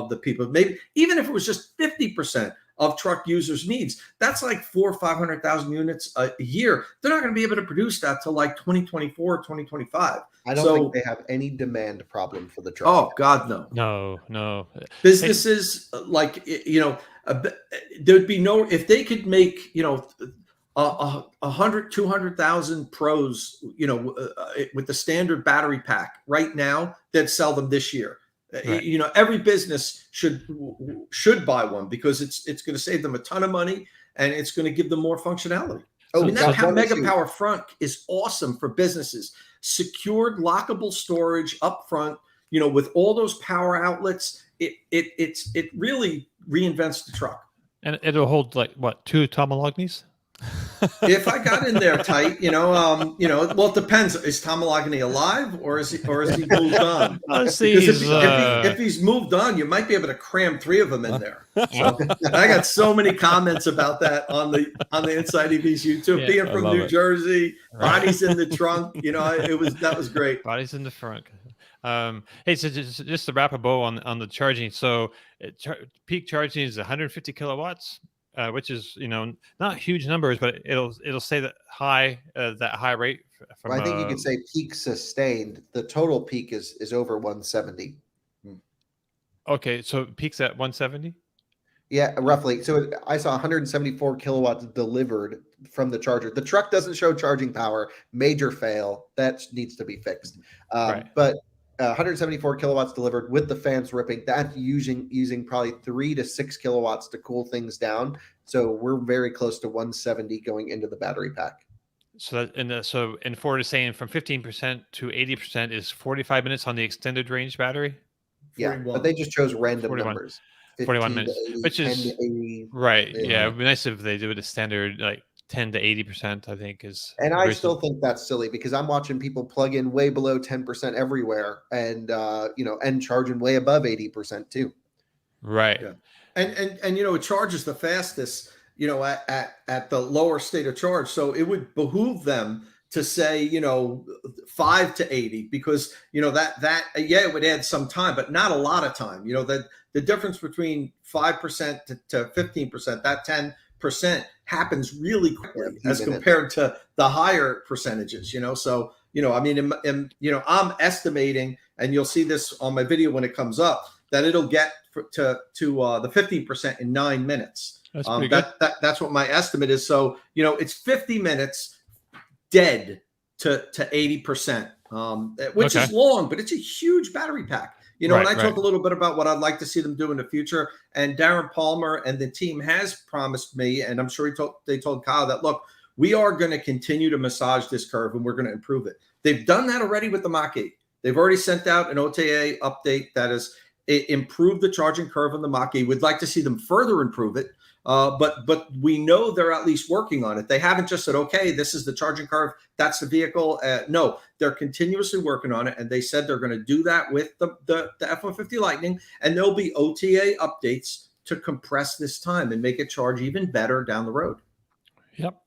the people. Maybe even if it was just 50% of truck users' needs, that's like 400,000 or 500,000 units a year. They're not going to be able to produce that till like 2024, 2025. I don't think they have any demand problem for the truck. Oh God, no. No. Businesses there'd be no, if they could make 100, 200,000 pros, with the standard battery pack right now, they'd sell them this year. Right. Every business should buy one, because it's going to save them a ton of money, and it's going to give them more functionality. That Mega Power front is awesome for businesses. Secured lockable storage up front, with all those power outlets. It really reinvents the truck. And it'll hold like what, 2 Tomalognis? If I got in there tight, well, it depends. Is Tomalogany alive, or is he moved on? Because if he's moved on, you might be able to cram 3 of them in there. So, I got so many comments about that on the Inside EVs YouTube. Being from New Jersey, bodies in the trunk, that was great. Bodies in the front. Hey, so just to wrap a bow on the charging. So peak charging is 150 kilowatts. Which is not huge numbers, but it'll say that high rate. From, I think you could say peak sustained. The total peak is over 170. Okay, so peaks at 170. Yeah, roughly. So I saw 174 kilowatts delivered from the charger. The truck doesn't show charging power. Major fail. That needs to be fixed. Right. But 174 kilowatts delivered with the fans ripping. That's using probably 3 to 6 kilowatts to cool things down. So we're very close to 170 going into the battery pack. So and Ford is saying from 15% to 80% is 45 minutes on the extended range battery. Yeah, 41. But they just chose random 41. Numbers. 41 minutes, 80, which is 80, right. Yeah, it'd be nice if they do it a standard like 10 to 80%. I think is. And I still think that's silly, because I'm watching people plug in way below 10% everywhere, and and charging way above 80% too. Right. Yeah. And it charges the fastest, at the lower state of charge. So it would behoove them to say, 5 to 80, because it would add some time, but not a lot of time. The difference between 5% to 15%, that 10% happens really quickly as compared to the higher percentages. So I'm estimating, and you'll see this on my video when it comes up, that it'll get to the 15% in 9 minutes. That's pretty good. That's what my estimate is. So it's 50 minutes dead to 80%, which is long, but it's a huge battery pack. You know, Right, and I right. talk a little bit about what I'd like to see them do in the future. And Darren Palmer and the team has promised me, and I'm sure they told Kyle that, look, we are going to continue to massage this curve and we're going to improve it. They've done that already with the Mach-E. They've already sent out an OTA update that has improved the charging curve on the Mach-E. We'd like to see them further improve it. But we know they're at least working on it. They haven't just said, okay, this is the charging curve, that's the vehicle. No, they're continuously working on it. And they said they're going to do that with the F-150 Lightning. And there'll be OTA updates to compress this time and make it charge even better down the road. Yep.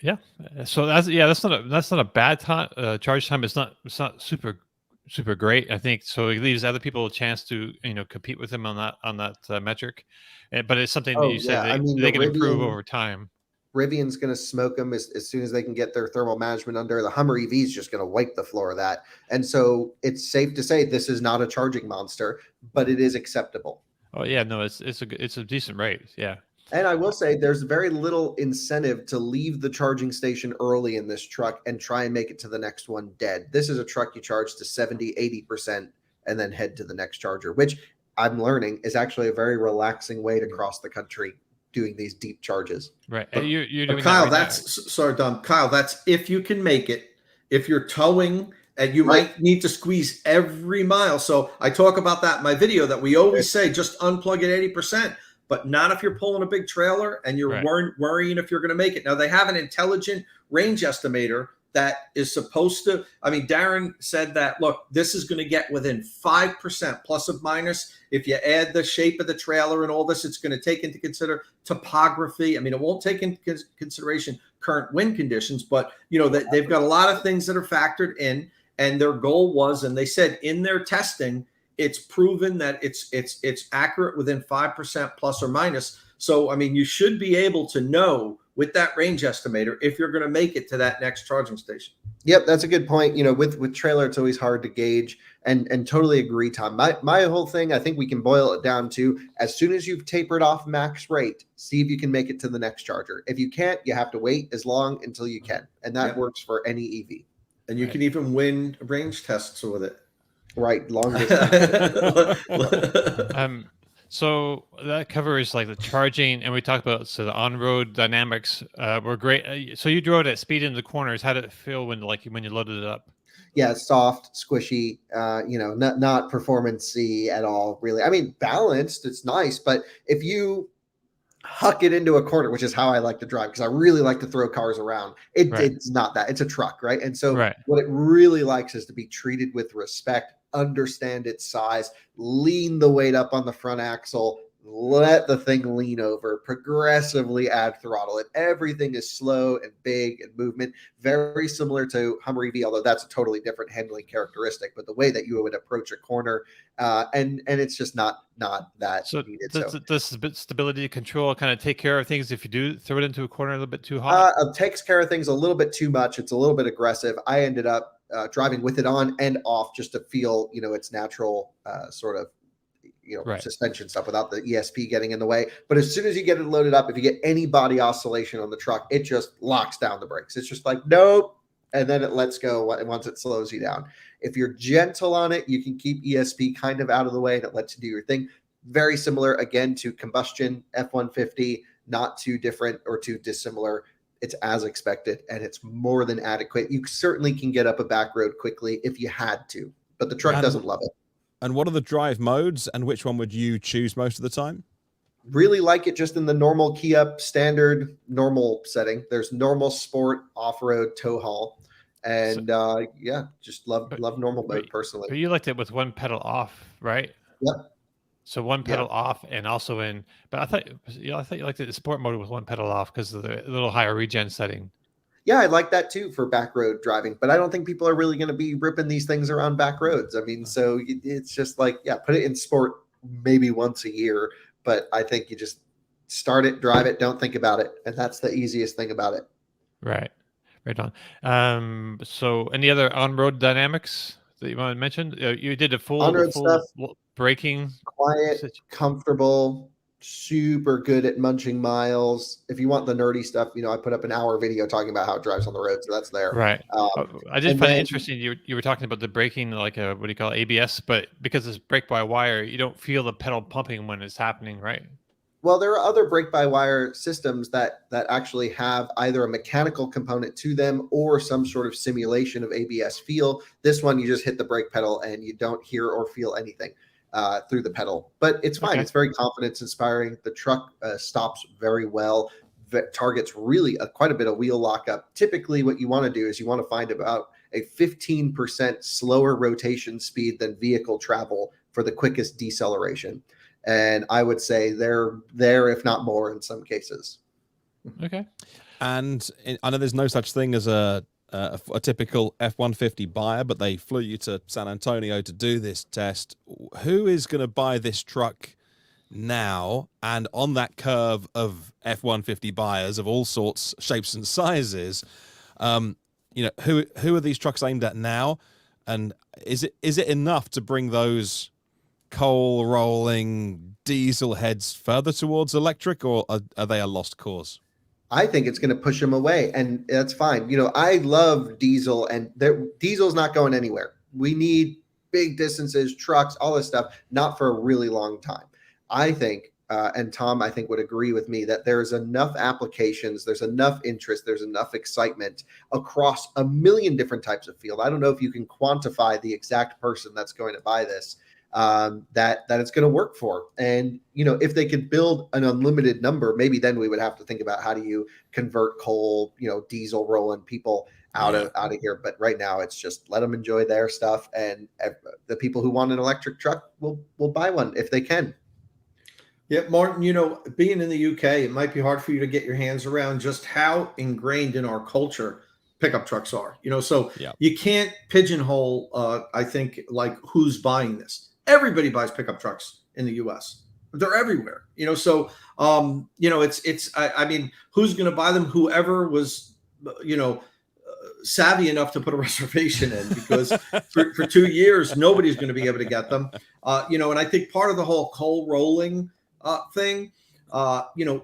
Yeah. So that's not a bad time. Charge time. It's not super great. I think so. It leaves other people a chance to compete with them on that metric. But it's something that Oh you said yeah, I mean they the can improve Rivian over time. Rivian's going to smoke them as soon as they can get their thermal management under. The Hummer EV is just going to wipe the floor of that. And so it's safe to say this is not a charging monster, but it is acceptable. Oh yeah, no, it's a decent rate. Yeah. And I will say there's very little incentive to leave the charging station early in this truck and try and make it to the next one dead. This is a truck you charge to 70, 80% and then head to the next charger, which I'm learning is actually a very relaxing way to cross the country doing these deep charges. Right. But, you're doing Kyle, that right sorry, Don. Kyle, that's if you can make it. If you're towing and you might need to squeeze every mile. So I talk about that in my video that we always say just unplug at 80%. But not if you're pulling a big trailer and you're worrying if you're going to make it. Now, they have an intelligent range estimator that is supposed to, I mean, Darren said that, look, this is going to get within 5% plus or minus. If you add the shape of the trailer and all this, it's going to take into consider topography. I mean, it won't take into consideration current wind conditions, but, they've got a lot of things that are factored in. And their goal was, and they said in their testing, it's proven that it's accurate within 5% plus or minus. So, I mean, you should be able to know with that range estimator if you're going to make it to that next charging station. Yep, that's a good point. With trailer, it's always hard to gauge and totally agree, Tom. My whole thing, I think we can boil it down to as soon as you've tapered off max rate, see if you can make it to the next charger. If you can't, you have to wait as long until you can. And that works for any EV. And you can even win range tests with it. Right, long distance. So that covers like the charging, and we talked about the on-road dynamics were great. So you drove it at speed into the corners. How did it feel when you loaded it up? Yeah, soft, squishy, not performance-y at all, really. I mean, balanced, it's nice, but if you huck it into a corner, which is how I like to drive, because I really like to throw cars around. It's not that. It's a truck, right? And so what it really likes is to be treated with respect, understand its size, lean the weight up on the front axle, let the thing lean over, progressively add throttle. Everything is slow and big and movement, very similar to Hummer EV, although that's a totally different handling characteristic. But the way that you would approach a corner, and it's just not that needed. Does stability control kind of take care of things if you do throw it into a corner a little bit too hot? It takes care of things a little bit too much. It's a little bit aggressive. I ended up driving with it on and off just to feel, its natural sort of, suspension stuff without the ESP getting in the way. But as soon as you get it loaded up, if you get any body oscillation on the truck, it just locks down the brakes. It's just like, nope. And then it lets go once it slows you down. If you're gentle on it, you can keep ESP kind of out of the way and it lets you do your thing. Very similar, again, to combustion F-150, not too different or too dissimilar. It's as expected, and it's more than adequate. You certainly can get up a back road quickly if you had to, but the truck doesn't love it. And what are the drive modes, and which one would you choose most of the time? Really like it just in the normal key up standard normal setting. There's normal, sport, off-road, tow haul. And just love normal mode personally. But you liked it with one pedal off, right? Yep. So one pedal off, and also but I thought you liked it in sport mode with one pedal off because of the little higher regen setting. Yeah, I like that too for back road driving, but I don't think people are really going to be ripping these things around back roads. I mean, so it's just like, put it in sport maybe once a year, but I think you just start it, drive it, don't think about it. And that's the easiest thing about it. Right on. So any other on-road dynamics that you want to mention? You did a full on-road stuff, braking, quiet, comfortable, super good at munching miles. If you want the nerdy stuff, I put up an hour video talking about how it drives on the road, so that's there. Right. I did and find it then- interesting. You were talking about the braking, like a what do you call it, ABS, but because it's brake by wire, you don't feel the pedal pumping when it's happening, right? Well, there are other brake-by-wire systems that actually have either a mechanical component to them or some sort of simulation of ABS feel. This one, you just hit the brake pedal and you don't hear or feel anything through the pedal. But it's fine. Okay. It's very confidence-inspiring. The truck stops very well. That targets really quite a bit of wheel lockup. Typically, what you want to do is you want to find about a 15% slower rotation speed than vehicle travel for the quickest deceleration. And I would say they're there, if not more, in some cases. Okay. And I know there's no such thing as a typical F-150 buyer, but they flew you to San Antonio to do this test. Who is going to buy this truck now? And on that curve of F-150 buyers of all sorts, shapes, and sizes, who are these trucks aimed at now? And is it enough to bring those coal rolling diesel heads further towards electric, or are they a lost cause? I think it's going to push them away, and that's fine. I love diesel, and diesel's not going anywhere. We need big distances, trucks, all this stuff, not for a really long time. I think, and Tom, I think would agree with me, that there's enough applications, there's enough interest, there's enough excitement across a million different types of field. I don't know if you can quantify the exact person that's going to buy this, that it's going to work for. And, if they could build an unlimited number, maybe then we would have to think about how do you convert coal, diesel rolling people out of here. But right now it's just let them enjoy their stuff. And the people who want an electric truck will buy one if they can. Yeah, Martin, being in the UK, it might be hard for you to get your hands around just how ingrained in our culture pickup trucks are, so you can't pigeonhole, I think, like who's buying this. Everybody buys pickup trucks in the US. They're everywhere, so, I mean, who's going to buy them? Whoever was, savvy enough to put a reservation in, because for 2 years, nobody's going to be able to get them. And I think part of the whole coal rolling thing,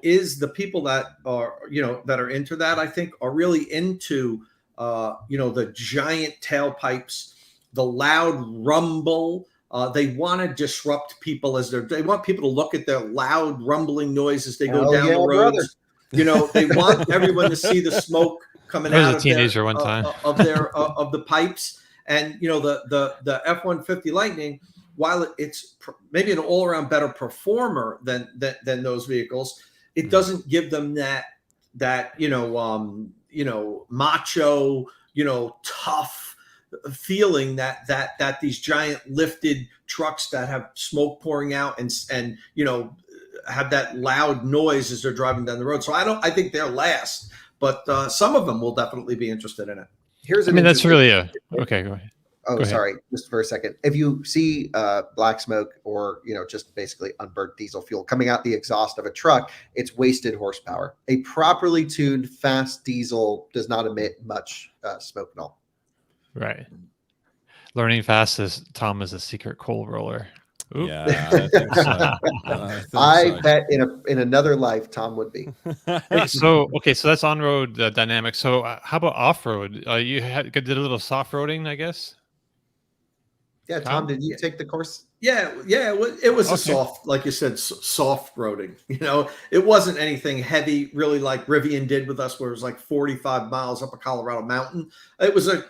is the people that are into that, I think, are really into, the giant tailpipes, the loud rumble. They want to disrupt people they want people to look at their loud rumbling noise as they go down the roads. They want everyone to see the smoke coming out of teenager one time of the pipes. And the F-150 Lightning, while it's maybe an all-around better performer than those vehicles, it doesn't give them that macho, tough feeling that these giant lifted trucks that have smoke pouring out and have that loud noise as they're driving down the road. So I think they're last, but some of them will definitely be interested in it. That's really okay. Go ahead. Oh, sorry, just for a second. If you see black smoke or, just basically unburnt diesel fuel coming out the exhaust of a truck, it's wasted horsepower. A properly tuned fast diesel does not emit much smoke at all. Right. Learning fast as Tom is a secret coal roller. Oop. Yeah, I think so. I bet in another life Tom would be. So that's on-road dynamics. So how about off-road? You did a little soft roading, I guess. Yeah, Tom, did you take the course? Yeah, it was a soft, like you said, soft roading. It wasn't anything heavy, really, like Rivian did with us, where it was like 45 miles up a Colorado mountain. It was a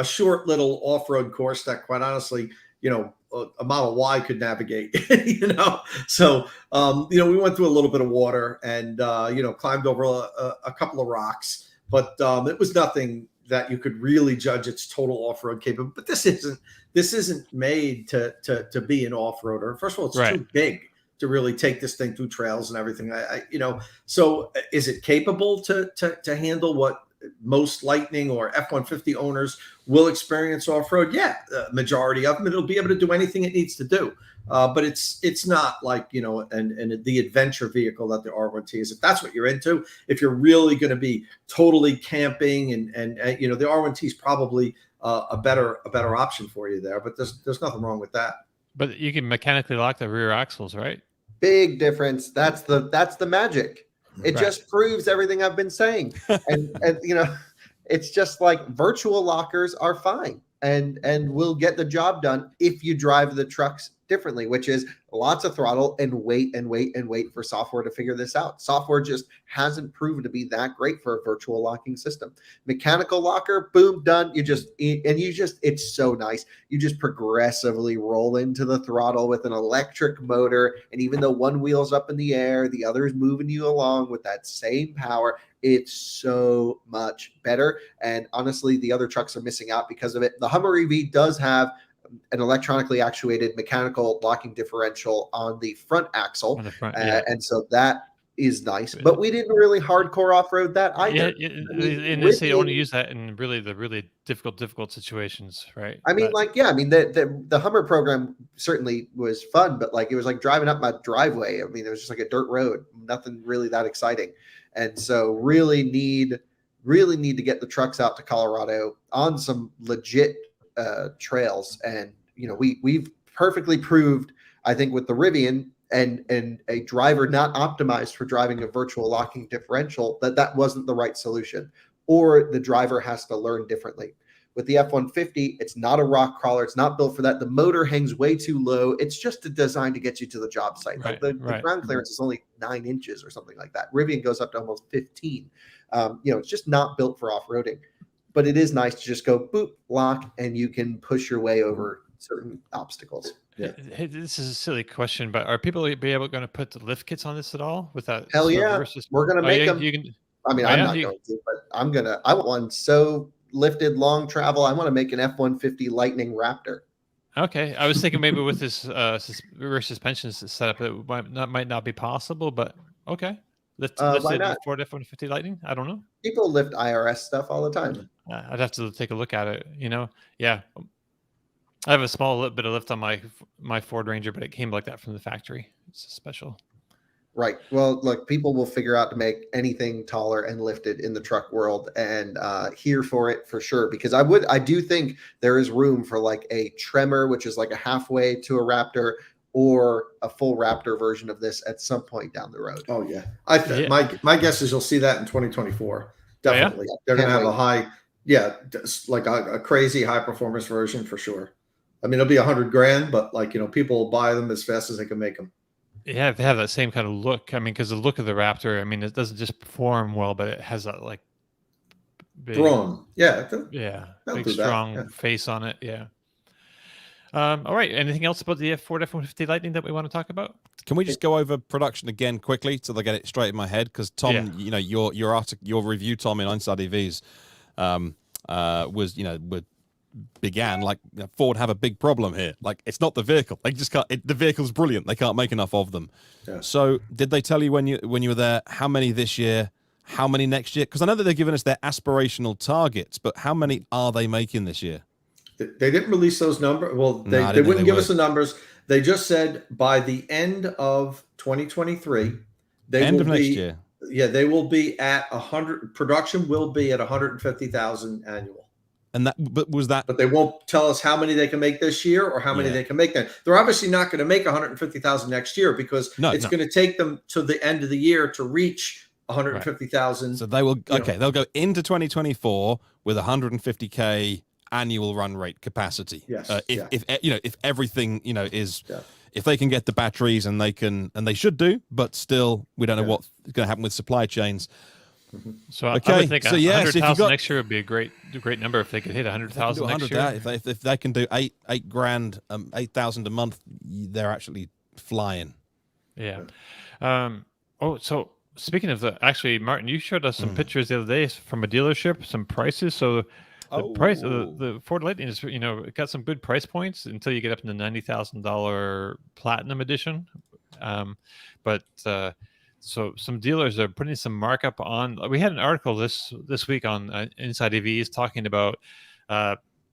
short little off-road course that, quite honestly, a Model Y could navigate. So we went through a little bit of water and climbed over a couple of rocks, but it was nothing that you could really judge its total off-road capability. But this isn't made to be an off-roader. First of all, it's too big to really take this thing through trails and everything. So is it capable to handle what most Lightning or F-150 owners will experience off-road? Yeah, the majority of them, it'll be able to do anything it needs to do. But it's not like, and the adventure vehicle that the R1T is. If that's what you're into, if you're really going to be totally camping and the R1T is probably a better option for you there. But there's nothing wrong with that. But you can mechanically lock the rear axles, right? Big difference. That's the magic. It Right. just proves everything I've been saying. And you know, it's just like virtual lockers are fine and will get the job done if you drive the trucks differently, which is lots of throttle and wait and wait and wait for software to figure this out. Software just hasn't proven to be that great for a virtual locking system. Mechanical locker, boom, done. It's so nice. You just progressively roll into the throttle with an electric motor. And even though one wheel's up in the air, the other is moving you along with that same power. It's so much better. And honestly, the other trucks are missing out because of it. The Hummer EV does have an electronically actuated mechanical locking differential on the front axle. On the front, yeah. And so that is nice. But we didn't really hardcore off-road that either. And they say only use that in the really difficult situations, right? I mean, the Hummer program certainly was fun, but like it was like driving up my driveway. I mean, it was just like a dirt road, nothing really that exciting. And so really need to get the trucks out to Colorado on some legit trails. And you know, we've perfectly proved, I think, with the Rivian and a driver not optimized for driving a virtual locking differential, that wasn't the right solution, or the driver has to learn differently. With the F-150, it's not a rock crawler. It's not built for that. The motor hangs way too low. It's just designed to get you to the job site. Right, The right. ground clearance is only 9 inches or something like that. Rivian goes up to almost 15. It's just not built for off-roading. But it is nice to just go boop, lock, and you can push your way over certain obstacles. Yeah. Hey, this is a silly question, but are people going to put the lift kits on this at all? Without Hell yeah, we're gonna make them. You can. I mean, I'm not going to, but I want one so lifted, long travel. I want to make an F-150 Lightning Raptor. Okay, I was thinking maybe with this rear suspension setup, it might not be possible, but okay. Why not? Ford F-150 Lightning. I don't know. People lift IRS stuff all the time. I'd have to take a look at it. You know, yeah. I have a small bit of lift on my Ford Ranger, but it came like that from the factory. It's special. Right. Well, look, people will figure out to make anything taller and lifted in the truck world, and here for it for sure. Because I do think there is room for like a Tremor, which is like a halfway to a Raptor, or a full Raptor version of this at some point down the road. Oh yeah, my guess is you'll see that in 2024. Definitely, they're going to have a high, like a crazy high performance version for sure. I mean, it'll be $100,000, but like, you know, people will buy them as fast as they can make them. Yeah, they have that same kind of look. I mean, because the look of the Raptor, I mean, it doesn't just perform well, but it has that like big, big strong face on it. Yeah. All right. Anything else about the Ford F-150 Lightning that we want to talk about? Can we just go over production again quickly so they get it straight in my head? Because Tom, you know, your review, Tom, in Inside EVs, was, you know, began like Ford have a big problem here. Like, it's not the vehicle. They just can't. The vehicle's brilliant. They can't make enough of them. Yeah. So, did they tell you when you were there how many this year, how many next year? Because I know that they're giving us their aspirational targets, but how many are they making this year? They didn't release those numbers. Well, they wouldn't give us the numbers. They just said by the end of 2023, next year. Yeah, they will be at 100. Production will be at 150,000 annual. And but they won't tell us how many they can make this year or how many they can make then. They're obviously not going to make 150,000 next year because it's going to take them to the end of the year to reach 150,000. Right. So they will they'll go into 2024 with 150K annual run rate capacity. Yes. If everything, you know, is if they can get the batteries and they should do, but still we don't know what's going to happen with supply chains. So I would think 100,000 next year would be a great number if they could hit 100,000 next year. If they can do $8,000, 8,000 a month, they're actually flying. Yeah. So speaking of actually, Martin, you showed us some pictures the other day from a dealership, some prices. So the price of the Ford Lightning is, you know, it got some good price points until you get up in the $90,000 Platinum Edition. So some dealers are putting some markup on. We had an article this week on Inside EVs talking about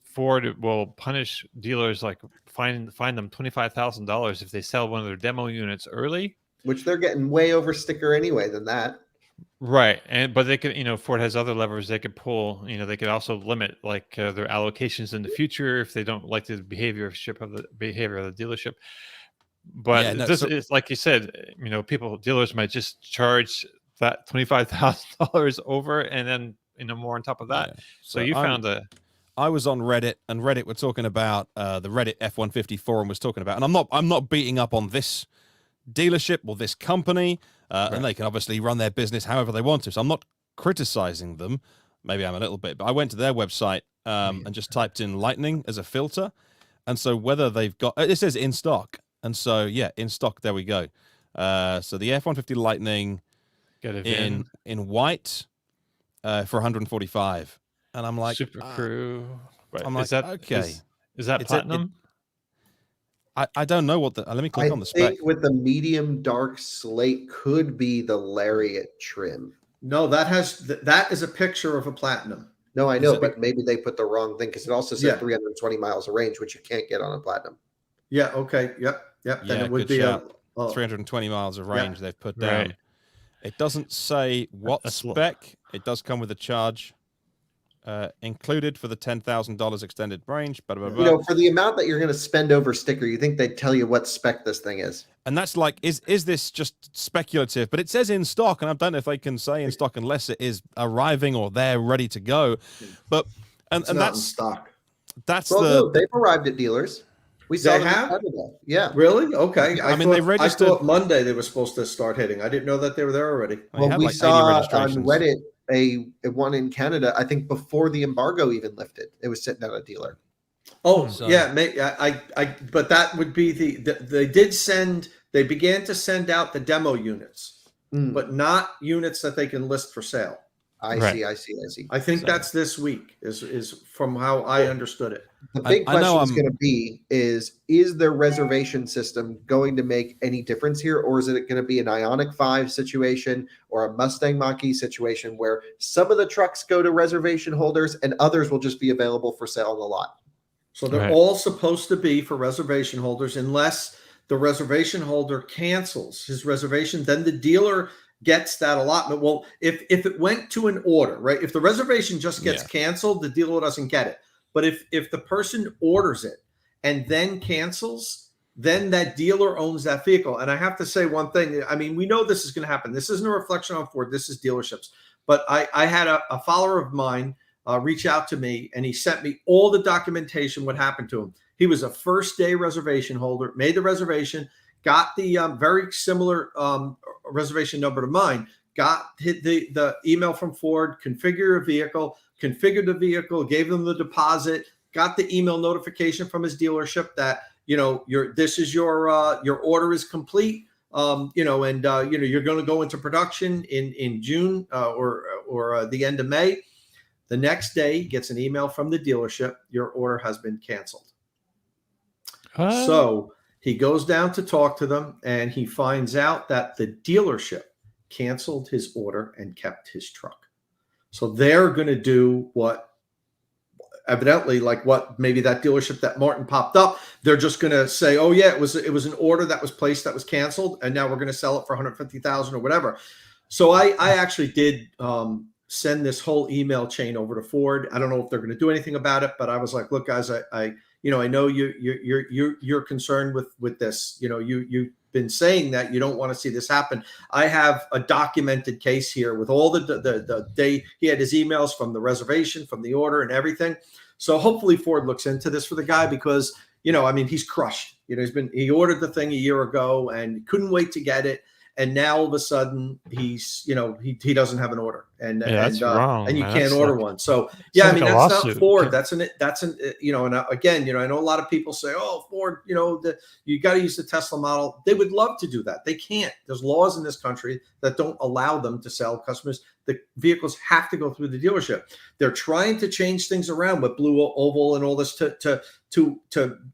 Ford will punish dealers, like fine them $25,000 if they sell one of their demo units early. Which they're getting way over sticker anyway than that. Right, but they could, you know, Ford has other levers they could pull. You know, they could also limit like their allocations in the future if they don't like the behavior of the dealership. But Yeah, no, this so- is like you said, dealers might just charge that $25,000 over, and then more on top of that. Yeah. So you found I was on Reddit, and Reddit were talking about the Reddit F-150 forum was talking about, and I'm not beating up on this dealership or this company, and they can obviously run their business however they want to. So I'm not criticizing them. Maybe I'm a little bit, but I went to their website and just typed in Lightning as a filter, and so whether they've got it says in stock, and so yeah, in stock. There we go. So the F-150 Lightning in white for 145. And I'm like, Super Crew. Right. I'm like, is that okay? Is that platinum? I don't know what the. Let me click on the spec. I think with the medium dark slate could be the Lariat trim. No, that is a picture of a platinum. No, I know, but maybe they put the wrong thing because it also says Yeah. 320 miles of range, which you can't get on a platinum. Yeah. Okay. Yep. Then Yeah, it would good be shout. a 320 miles of range they've put down. Right. It doesn't say what That's spec. It does come with a charge included for the $10,000 extended range. Blah, blah, blah. For the amount that you're going to spend over sticker, you think they'd tell you what spec this thing is. And that's like, is this just speculative? But it says in stock, and I don't know if they can say in stock unless it is arriving or they're ready to go. But and not that's in stock. That's no, they've arrived at dealers. We saw them in Canada. Yeah. Really? Okay. I mean, they registered. I thought Monday they were supposed to start hitting. I didn't know that they were there already. Well, we saw on Reddit a one in Canada. I think before the embargo even lifted, it was sitting at a dealer. Oh, yeah. But that would be they began to send out the demo units, but not units that they can list for sale. I see. I think that's this week is from how I understood it. The big question is going to be is their reservation system going to make any difference here, or is it going to be an Ioniq 5 situation or a Mustang Mach-E situation where some of the trucks go to reservation holders and others will just be available for sale on the lot? So they're all supposed to be for reservation holders unless the reservation holder cancels his reservation, then the dealer gets that allotment. Well, if it went to an order, right? If the reservation just gets canceled, the dealer doesn't get it. But if the person orders it and then cancels, then that dealer owns that vehicle. And I have to say one thing. I mean, we know this is going to happen. This isn't a reflection on Ford. This is dealerships. But I had a follower of mine reach out to me, and he sent me all the documentation, what happened to him. He was a first-day reservation holder, made the reservation, got the very similar reservation number to mine, got the email from Ford, configured the vehicle, gave them the deposit, got the email notification from his dealership that your order is complete, and you're going to go into production in June or the end of May. The next day, he gets an email from the dealership, your order has been canceled. So he goes down to talk to them, and he finds out that the dealership canceled his order and kept his truck. So they're going to do what evidently, like what maybe that dealership that Martin popped up, they're just going to say, oh yeah, it was an order that was placed that was canceled, and now we're going to sell it for $150,000 or whatever. So I actually did send this whole email chain over to Ford. I don't know if they're going to do anything about it, but I was like, look, guys, I know you're concerned with this. You've been saying that you don't want to see this happen. I have a documented case here with all the day he had his emails from the reservation, from the order, and everything. So hopefully Ford looks into this for the guy because he's crushed. He ordered the thing a year ago and couldn't wait to get it. And now all of a sudden he's, he doesn't have an order and wrong, and you man. can't That's order one. So yeah, like that's lawsuit. not Ford. And again, I know a lot of people say, oh, Ford, you got to use the Tesla model. They would love to do that. They can't. There's laws in this country that don't allow them to sell customers. The vehicles have to go through the dealership. They're trying to change things around with Blue Oval and all this to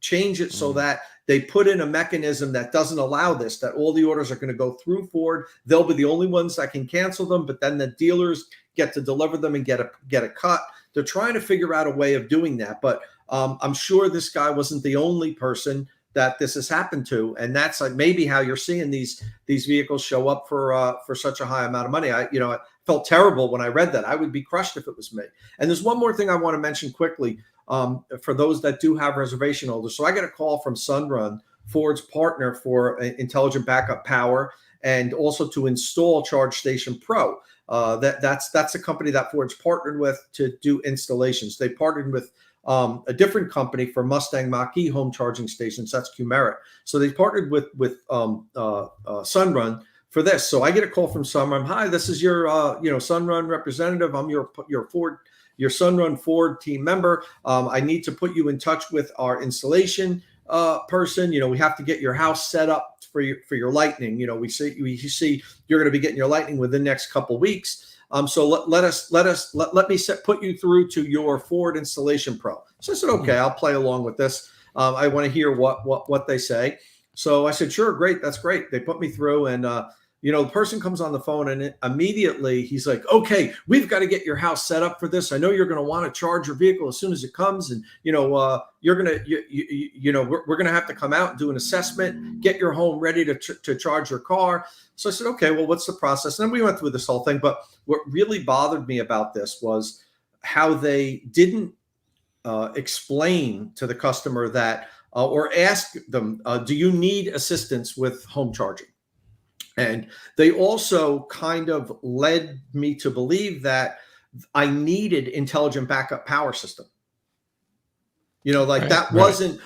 change it so that they put in a mechanism that doesn't allow this, that all the orders are going to go through Ford. They'll be the only ones that can cancel them, but then the dealers get to deliver them and get a cut. They're trying to figure out a way of doing that. But I'm sure this guy wasn't the only person that this has happened to. And that's like maybe how you're seeing these vehicles show up for such a high amount of money. I felt terrible when I read that. I would be crushed if it was me. And there's one more thing I want to mention quickly. For those that do have reservation holders. So I got a call from Sunrun Ford's partner for intelligent backup power and also to install Charge Station Pro. That's a company that Ford's partnered with to do installations. They partnered with a different company for Mustang Mach-E home charging stations. That's Qmerit. So they partnered with Sunrun for this. So I get a call from Sunrun. Hi, this is your Sunrun representative. I'm your Sunrun Ford team member. I need to put you in touch with our installation person. We have to get your house set up for your Lightning. We see you're going to be getting your Lightning within the next couple weeks. So let me put you through to your Ford Installation Pro. So I said, okay, I'll play along with this. I want to hear what they say. So I said, sure, great, that's great. They put me through, and the person comes on the phone, and immediately he's like, okay, we've got to get your house set up for this. I know you're going to want to charge your vehicle as soon as it comes, and we're going to have to come out and do an assessment, get your home ready to charge your car. So I said, okay, well, what's the process? And then we went through this whole thing. But what really bothered me about this was how they didn't explain to the customer that or ask them, do you need assistance with home charging? And they also kind of led me to believe that I needed intelligent backup power system. That wasn't,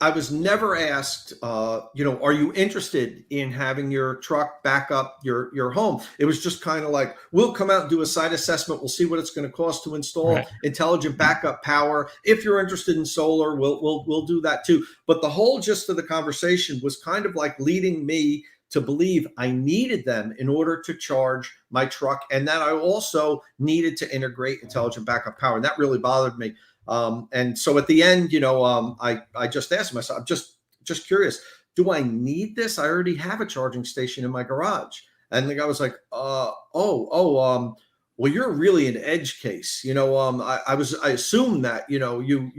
I was never asked, are you interested in having your truck back up your home? It was just kind of like, we'll come out and do a site assessment. We'll see what it's going to cost to install intelligent backup power. If you're interested in solar, we'll do that too. But the whole gist of the conversation was kind of like leading me to believe I needed them in order to charge my truck, and that I also needed to integrate intelligent backup power. And that really bothered me. And so at the end, I just asked myself, I'm just curious, do I need this? I already have a charging station in my garage. And the guy was like, well, you're really an edge case. I assumed that, you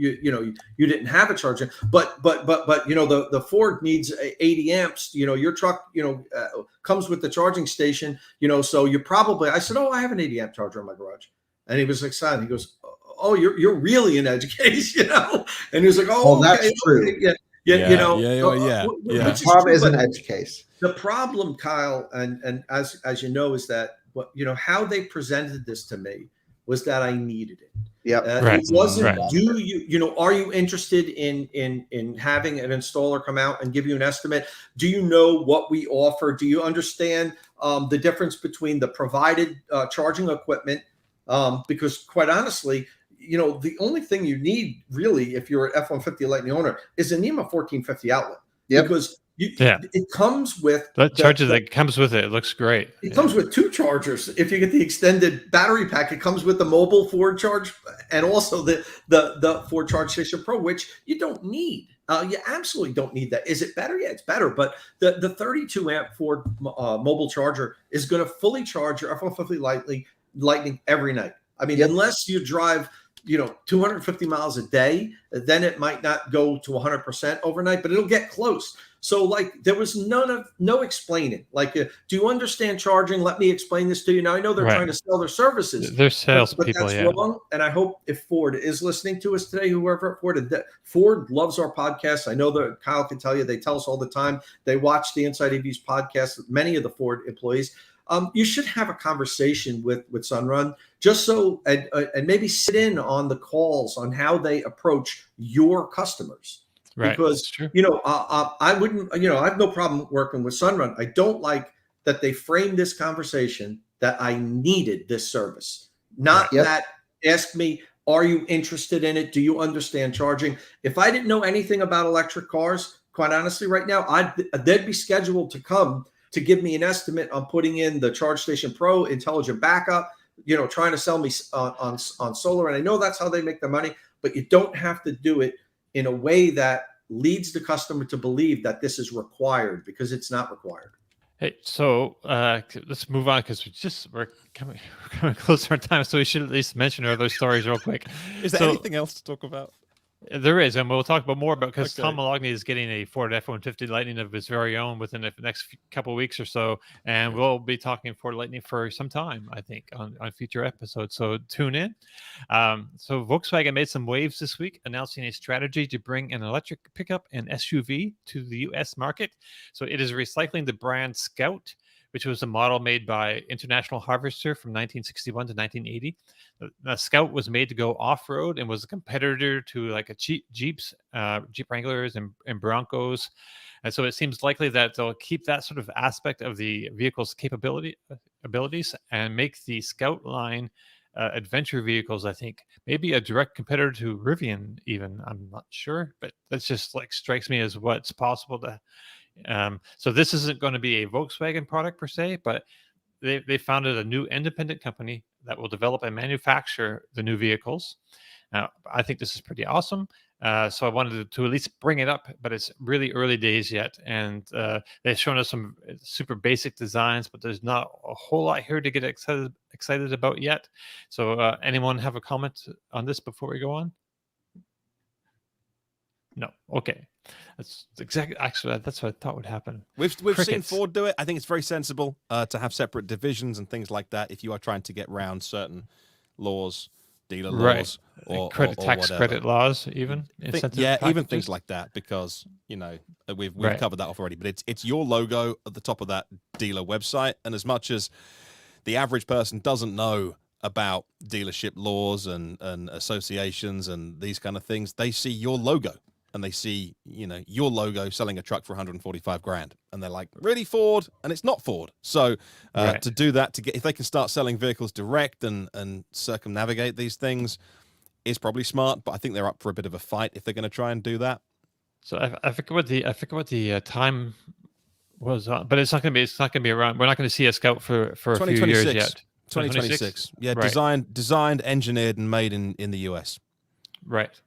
didn't have a charger, but the Ford needs 80 amps, your truck, comes with the charging station, so you probably, I said, I have an 80 amp charger in my garage. And he was excited. He goes, oh, you're really an edge case, And he was like, oh, okay, that's true. Okay, yeah. The problem is an edge case. The problem, Kyle, and as you know, is that how they presented this to me was that I needed it. Yeah, it wasn't. Do you are you interested in having an installer come out and give you an estimate? Do you know what we offer? Do you understand the difference between the provided charging equipment? Because quite honestly, the only thing you need really, if you're an F-150 Lightning owner, is a NEMA 1450 outlet. Yep. Because it comes with that charger that comes with it. It looks great. It comes with two chargers. If you get the extended battery pack, it comes with the mobile Ford Charge and also the Ford Charge Station Pro, which you don't need. You absolutely don't need that. Is it better? Yeah, it's better. But the 32 amp Ford mobile charger is going to fully charge your F-150 Lightning every night. I mean, unless you drive 250 miles a day, then it might not go to 100% overnight, but it'll get close. So there was no explaining. Do you understand charging? Let me explain this to you. Now I know they're trying to sell their services. They're sales but people, that's wrong. And I hope if Ford is listening to us today, whoever at Ford loves our podcast. I know that Kyle can tell you, they tell us all the time. They watch the Inside EVs podcast, many of the Ford employees. You should have a conversation with Sunrun just so, and maybe sit in on the calls on how they approach your customers. Right. Because, I wouldn't, I have no problem working with Sunrun. I don't like that they framed this conversation that I needed this service. Not that ask me, are you interested in it? Do you understand charging? If I didn't know anything about electric cars, quite honestly, right now, they'd be scheduled to come to give me an estimate on putting in the Charge Station Pro, intelligent backup, trying to sell me on solar. And I know that's how they make their money, but you don't have to do it in a way that leads the customer to believe that this is required, because it's not required. Hey, so let's move on, because we're coming close to our time, so we should at least mention our other stories real quick. Is there anything else to talk about? There is, and we'll talk about more about because Tom Okay. Malogny is getting a Ford F-150 Lightning of his very own within the next couple of weeks or so, and Good. we'll be talking Ford Lightning for some time, I think, on future episodes. So tune in. So Volkswagen made some waves this week, announcing a strategy to bring an electric pickup and SUV to the U.S. market. So it is recycling the brand Scout, which was a model made by International Harvester from 1961 to 1980. The Scout was made to go off-road and was a competitor to like a Jeeps, Jeep Wranglers, and Broncos. And so it seems likely that they'll keep that sort of aspect of the vehicle's abilities and make the Scout line adventure vehicles. I think maybe a direct competitor to Rivian. Even I'm not sure, but that's just like strikes me as what's possible to. So this isn't going to be a Volkswagen product per se, but they founded a new independent company that will develop and manufacture the new vehicles. Now, I think this is pretty awesome. So I wanted to at least bring it up, but it's really early days yet. And they've shown us some super basic designs, but there's not a whole lot here to get excited about yet. So anyone have a comment on this before we go on? No. Okay. That's exactly, actually, that's what I thought would happen. We've seen Crickets. Ford do it. I think it's very sensible to have separate divisions and things like that if you are trying to get around certain laws, dealer Right. laws, or Credit or tax whatever. credit laws, even incentive Yeah, even packages? things like that, because we've Right. covered that off already. But it's your logo at the top of that dealer website, and as much as the average person doesn't know about dealership laws and associations and these kind of things, they see your logo and they see your logo selling a truck for 145 grand, and they're like, really, Ford? And it's not Ford. So Right. to do that, if they can start selling vehicles direct and circumnavigate these things, is probably smart. But I think they're up for a bit of a fight if they're going to try and do that. So I forget what the time was on, but it's not going to be around. We're not going to see a Scout for a few years 2026. yet. 2026. Yeah, Right. designed, engineered, and made in the US. Right.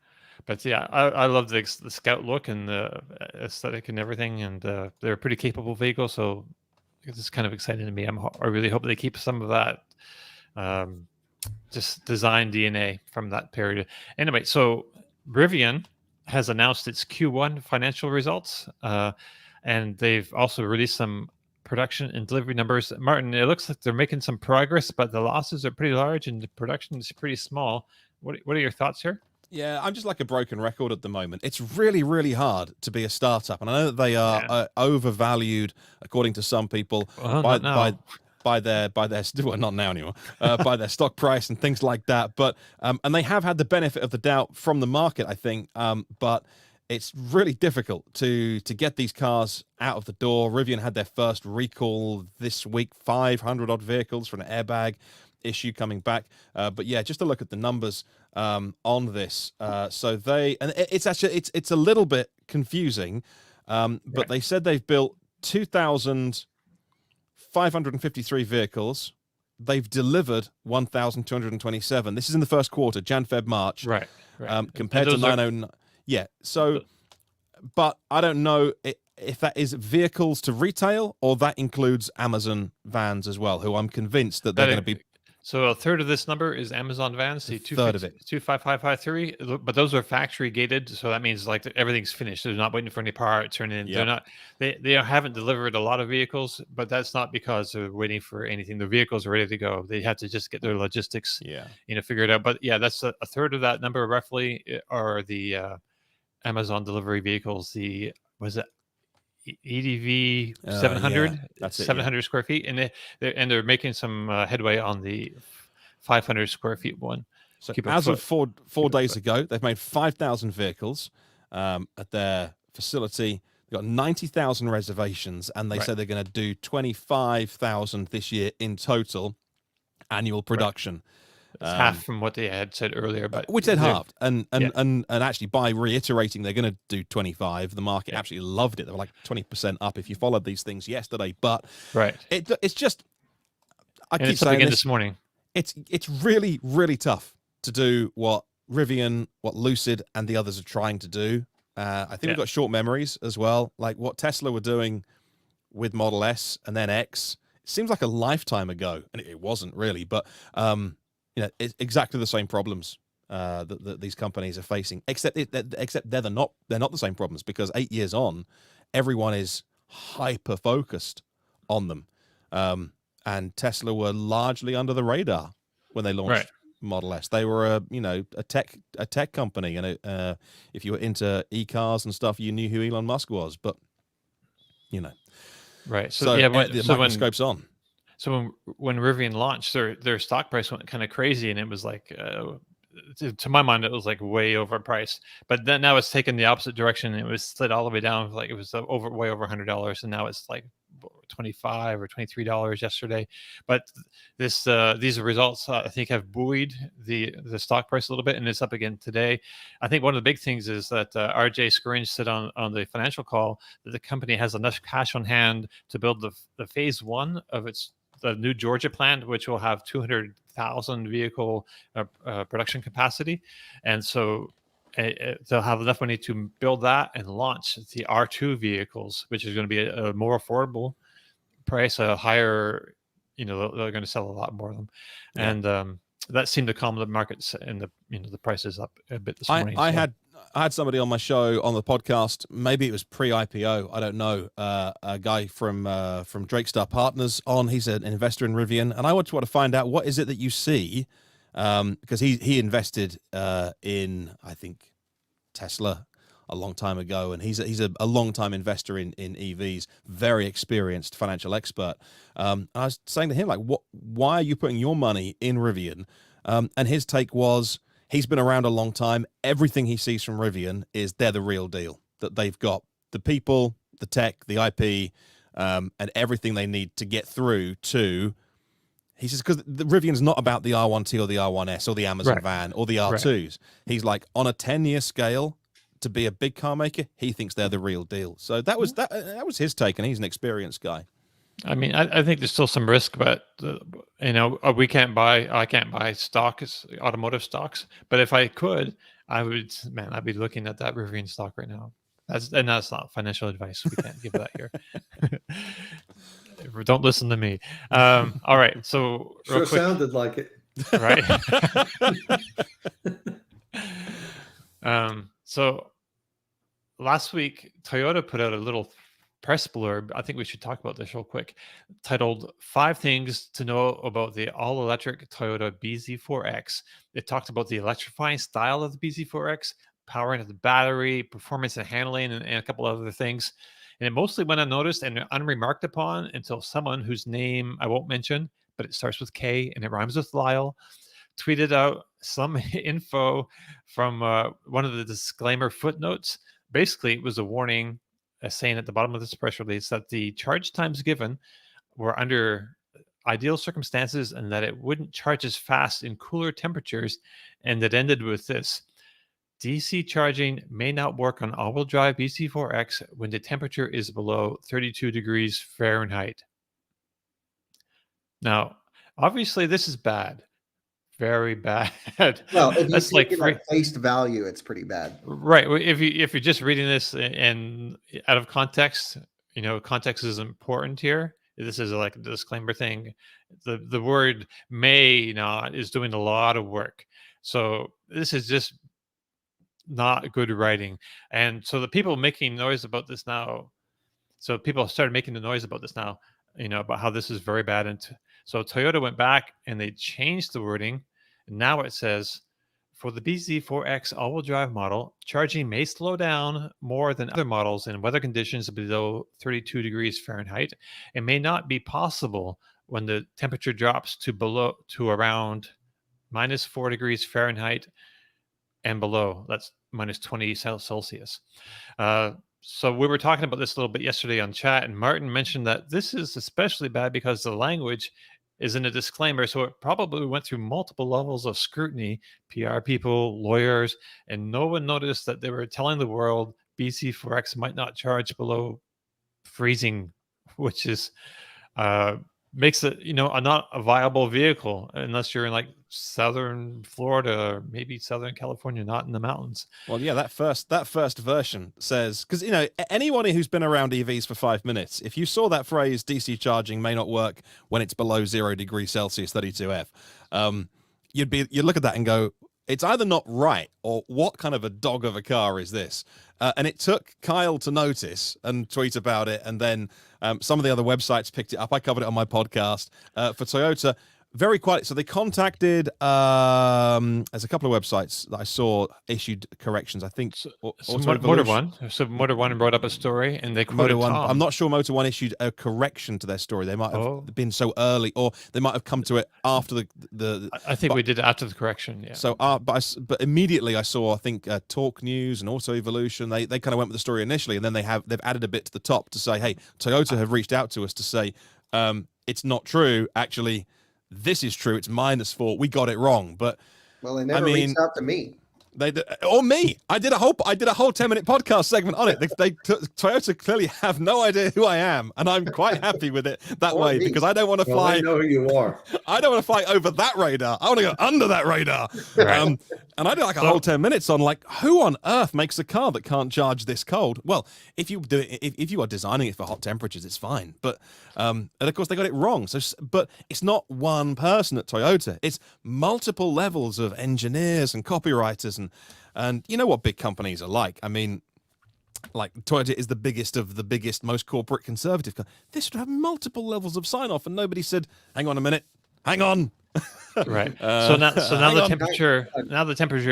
But yeah, I love the Scout look and the aesthetic and everything, and they're a pretty capable vehicle. So it's kind of exciting to me. I really hope they keep some of that just design DNA from that period. Anyway, so Rivian has announced its Q1 financial results, and they've also released some production and delivery numbers. Martin, it looks like they're making some progress, but the losses are pretty large and the production is pretty small. What are your thoughts here? Yeah, I'm just like a broken record at the moment. It's really, really hard to be a startup, and I know that they are overvalued, according to some people, Well, by not now. by their well, not now anymore, by their stock price and things like that. But and they have had the benefit of the doubt from the market, I think. But it's really difficult to get these cars out of the door. Rivian had their first recall this week, 500 odd vehicles for an airbag issue coming back. But yeah, just to look at the numbers on this. So it's actually it's a little bit confusing, but they said they've built 2,553 vehicles. They've delivered 1,227. This is in the first quarter, Jan, Feb, March. Right. Compared to 909. Yeah. So, but I don't know if that is vehicles to retail or that includes Amazon vans as well, who I'm convinced that they're going to be. So a third of this number is Amazon vans. The third of it. 25553, but those are factory gated, so that means like everything's finished. They're not waiting for any parts or anything. Yep. They're not. They haven't delivered a lot of vehicles, but that's not because they're waiting for anything. The vehicles are ready to go. They have to just get their logistics, figured out. But yeah, that's a third of that number roughly are the Amazon delivery vehicles. Was it EDV 700? That's 700 square feet, and they're making some headway on the 500 square feet one. So as of four days ago, they've made 5,000 vehicles at their facility. They've got 90,000 reservations, and they say they're going to do 25,000 this year in total annual production. It's half from what they had said earlier, but which they'd halved, and actually by reiterating they're going to do 25, the market absolutely loved it. They were like 20% up if you followed these things yesterday. But it's just I keep saying this morning. It's really, really tough to do what Rivian, what Lucid, and the others are trying to do. I think we've got short memories as well, like what Tesla were doing with Model S and then X. It seems like a lifetime ago, and it wasn't really, but it's exactly the same problems. that these companies are facing, except they're not the same problems, because 8 years on, everyone is hyper focused on them, and Tesla were largely under the radar when they launched Right. Model S. They were a tech company, and if you were into e-cars and stuff, you knew who Elon Musk was, but Right. so the microscope's on. So when Rivian launched, their stock price went kind of crazy, and it was like, to my mind, it was like way overpriced. But then now it's taken the opposite direction, and it was slid all the way down. Like it was way over $100, and now it's like $25 or $23 yesterday. But these results, I think, have buoyed the stock price a little bit, and it's up again today. I think one of the big things is that RJ Scaringe said on the financial call that the company has enough cash on hand to build the phase one of the new Georgia plant, which will have 200,000 vehicle production capacity. And so they'll have enough money to build that and launch the R2 vehicles, which is going to be a more affordable price, a higher, they're going to sell a lot more of them. Yeah. And that seemed to calm the markets, and the prices up a bit this morning. I had somebody on my show on the podcast. Maybe it was pre-IPO. I don't know. A guy from Drake Star Partners on. He's an investor in Rivian, and I want to find out, what is it that you see, because he invested in, I think, Tesla a long time ago, and he's a long time investor in EVs, very experienced financial expert. I was saying to him, like, why are you putting your money in Rivian? And his take was, he's been around a long time. Everything he sees from Rivian is they're the real deal, that they've got the people, the tech, the IP, and everything they need to get through to. He says, because the Rivian's not about the R1T or the R1S or the Amazon van or the R2s. Right. He's like, on a 10-year scale, to be a big car maker, he thinks they're the real deal. So that was his take, and he's an experienced guy. I mean, I think there's still some risk, but I can't buy stocks, automotive stocks. But if I could, I'd be looking at that Rivian stock right now. That's not financial advice. We can't give that here. Don't listen to me. All right, so sure sounded like it, right? So last week, Toyota put out a little press blurb. I think we should talk about this real quick, titled 5 Things to Know About the All-Electric Toyota BZ4X. It talked about the electrifying style of the BZ4X, powering of the battery, performance and handling, and a couple other things. And it mostly went unnoticed and unremarked upon until someone whose name I won't mention, but it starts with K and it rhymes with Lyle, tweeted out some info from one of the disclaimer footnotes. Basically, it was a warning saying at the bottom of this press release that the charge times given were under ideal circumstances and that it wouldn't charge as fast in cooler temperatures. And it ended with this: DC charging may not work on all-wheel drive BZ4X when the temperature is below 32 degrees Fahrenheit. Now, obviously, this is bad. Very bad. Well, if that's like face value, it's pretty bad, right? If you're just reading this and out of context, context is important here. This is like a disclaimer thing. The word may not is doing a lot of work, so this is just not good writing. And so the people making noise about this now, people started making the noise about this now, about how this is very bad. And so Toyota went back and they changed the wording. And now it says, for the BZ4X all-wheel drive model, charging may slow down more than other models in weather conditions below 32 degrees Fahrenheit. It may not be possible when the temperature drops to around minus 4 degrees Fahrenheit and below. That's minus 20 Celsius. So we were talking about this a little bit yesterday on chat, and Martin mentioned that this is especially bad because the language is in a disclaimer, so it probably went through multiple levels of scrutiny, PR people, lawyers, and no one noticed that they were telling the world BZ4X might not charge below freezing, which is makes it not a viable vehicle unless you're in like southern Florida or maybe southern California, not in the mountains. Well, yeah, that first version says, because anyone who's been around EVs for 5 minutes, if you saw that phrase DC charging may not work when it's below 0 degrees Celsius 32F, you'd look at that and go, it's either not right or what kind of a dog of a car is this? And it took Kyle to notice and tweet about it. And then some of the other websites picked it up. I covered it on my podcast for Toyota. Very quiet. So they contacted, there's a couple of websites that I saw issued corrections. I think Motor One. So Motor One brought up a story, and they quoted Motor One. Tom. I'm not sure Motor One issued a correction to their story. They might have been so early, or they might have come to it after the I think we did it after the correction. Yeah. So, but immediately I saw, I think, Talk News and Auto Evolution. They kind of went with the story initially, and then they've added a bit to the top to say, hey, Toyota have reached out to us to say it's not true. Actually, this is true. It's -4. We got it wrong. But Well, they never reached out to me. Or me. I did a whole 10-minute podcast segment on it. Toyota clearly have no idea who I am, and I'm quite happy with it that way because I don't want to fly. I know who you are. I don't want to fly over that radar. I want to go under that radar. Right. And I did like a whole 10 minutes on like who on earth makes a car that can't charge this cold? Well, if you do it, if you are designing it for hot temperatures, it's fine. But and of course they got it wrong. So, but it's not one person at Toyota. It's multiple levels of engineers and copywriters and you know what big companies are like. I mean, like Toyota is the biggest of the biggest, most corporate conservative. This would have multiple levels of sign off, and nobody said, "Hang on a minute, hang on." Right. So now the temperature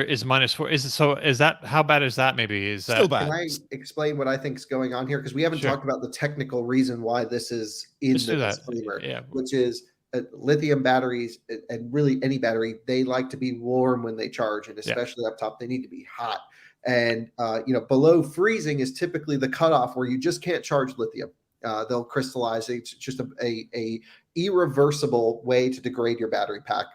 is -4. Is that how bad is that? Maybe is that Still bad. Can I explain what I think is going on here? Because we haven't talked about the technical reason why this is in the disclaimer, which is lithium batteries and really any battery, they like to be warm when they charge, and especially up top, they need to be hot. And below freezing is typically the cutoff where you just can't charge lithium. They'll crystallize. It's just a irreversible way to degrade your battery pack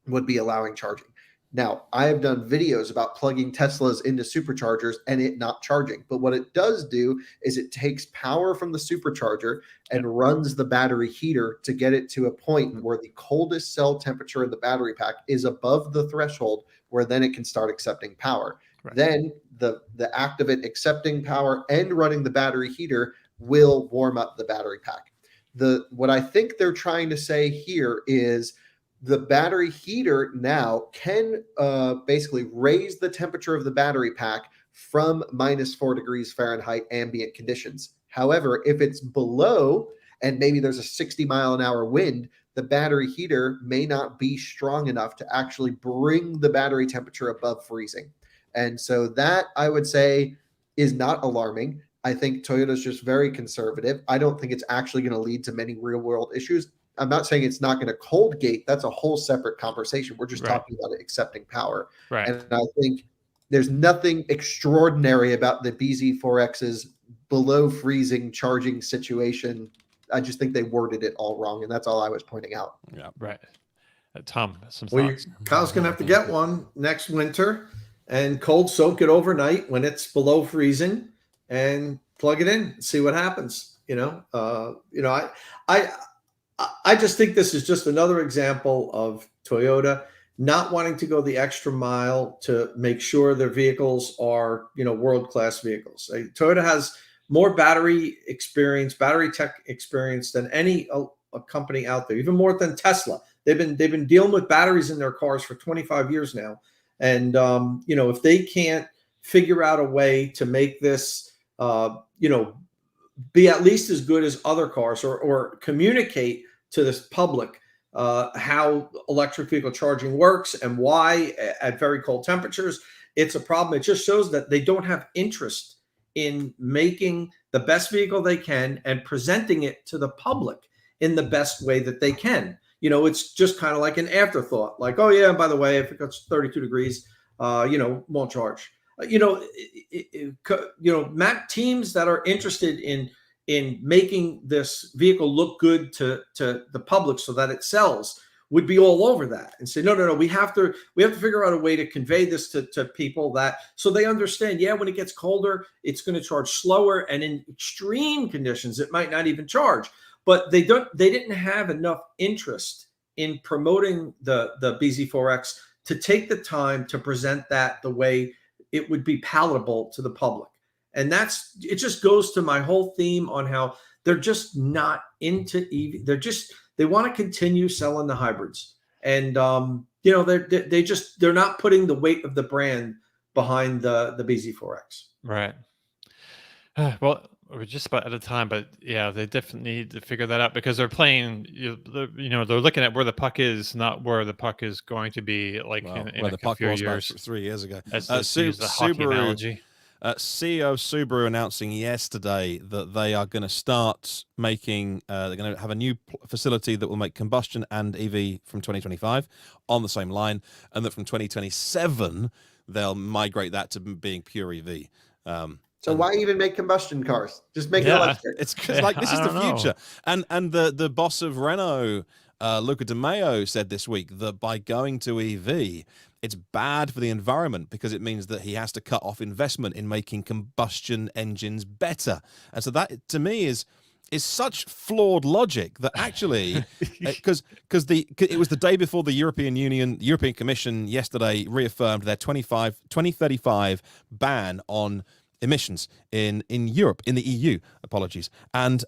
would be allowing charging. Now, I have done videos about plugging Teslas into superchargers and it not charging. But what it does do is it takes power from the supercharger and runs the battery heater to get it to a point where the coldest cell temperature in the battery pack is above the threshold where then it can start accepting power. Right. Then the act of it accepting power and running the battery heater will warm up the battery pack. What I think they're trying to say here is the battery heater now can basically raise the temperature of the battery pack from -4 degrees Fahrenheit ambient conditions. However, if it's below and maybe there's a 60-mile-an-hour wind, the battery heater may not be strong enough to actually bring the battery temperature above freezing. And so that, I would say, is not alarming. I think Toyota's just very conservative. I don't think it's actually going to lead to many real-world issues. I'm not saying it's not going to cold gate. That's a whole separate conversation. We're just talking about it accepting power. Right. And I think there's nothing extraordinary about the BZ4X's below freezing charging situation. I just think they worded it all wrong, and that's all I was pointing out. Yeah, right. Tom, some thoughts? Kyle's going to have to get one next winter and cold soak it overnight when it's below freezing and plug it in, see what happens. I just think this is just another example of Toyota not wanting to go the extra mile to make sure their vehicles are, world-class vehicles. Toyota has more battery tech experience than any a company out there, even more than Tesla. They've been dealing with batteries in their cars for 25 years now. And, if they can't figure out a way to make this, be at least as good as other cars or communicate to this public how electric vehicle charging works and why at very cold temperatures, it's a problem. It just shows that they don't have interest in making the best vehicle they can and presenting it to the public in the best way that they can. It's just kind of like an afterthought, like, oh yeah, by the way, if it gets 32 degrees, won't charge. Teams that are interested in making this vehicle look good to the public so that it sells would be all over that and say, no, we have to figure out a way to convey this to people that so they understand, when it gets colder, it's going to charge slower. And in extreme conditions, it might not even charge. But they didn't have enough interest in promoting the BZ4X to take the time to present that the way it would be palatable to the public. And it just goes to my whole theme on how they're just not into EV. They want to continue selling the hybrids. and they're not putting the weight of the brand behind the BZ4X. Right. Well, we're just about out of time, but yeah, they definitely need to figure that out because they're playing. They're looking at where the puck is, not where the puck is going to be. Like Well, in where a the puck few was years, about 3 years ago. as to use the hockey analogy. CEO Subaru announcing yesterday that they are going to start making, they're going to have a new facility that will make combustion and EV from 2025 on the same line, and that from 2027 they'll migrate that to being pure EV. So why even make combustion cars? Just make it Yeah. electric. It's because like this is I the don't know. future. And the boss of Renault, Luca De Meo, said this week that by going to EV, it's bad for the environment because it means that he has to cut off investment in making combustion engines better. And so that, to me, is such flawed logic that actually, because it was the day before the European Commission yesterday reaffirmed their 2035 ban on emissions in Europe, in the EU, apologies. And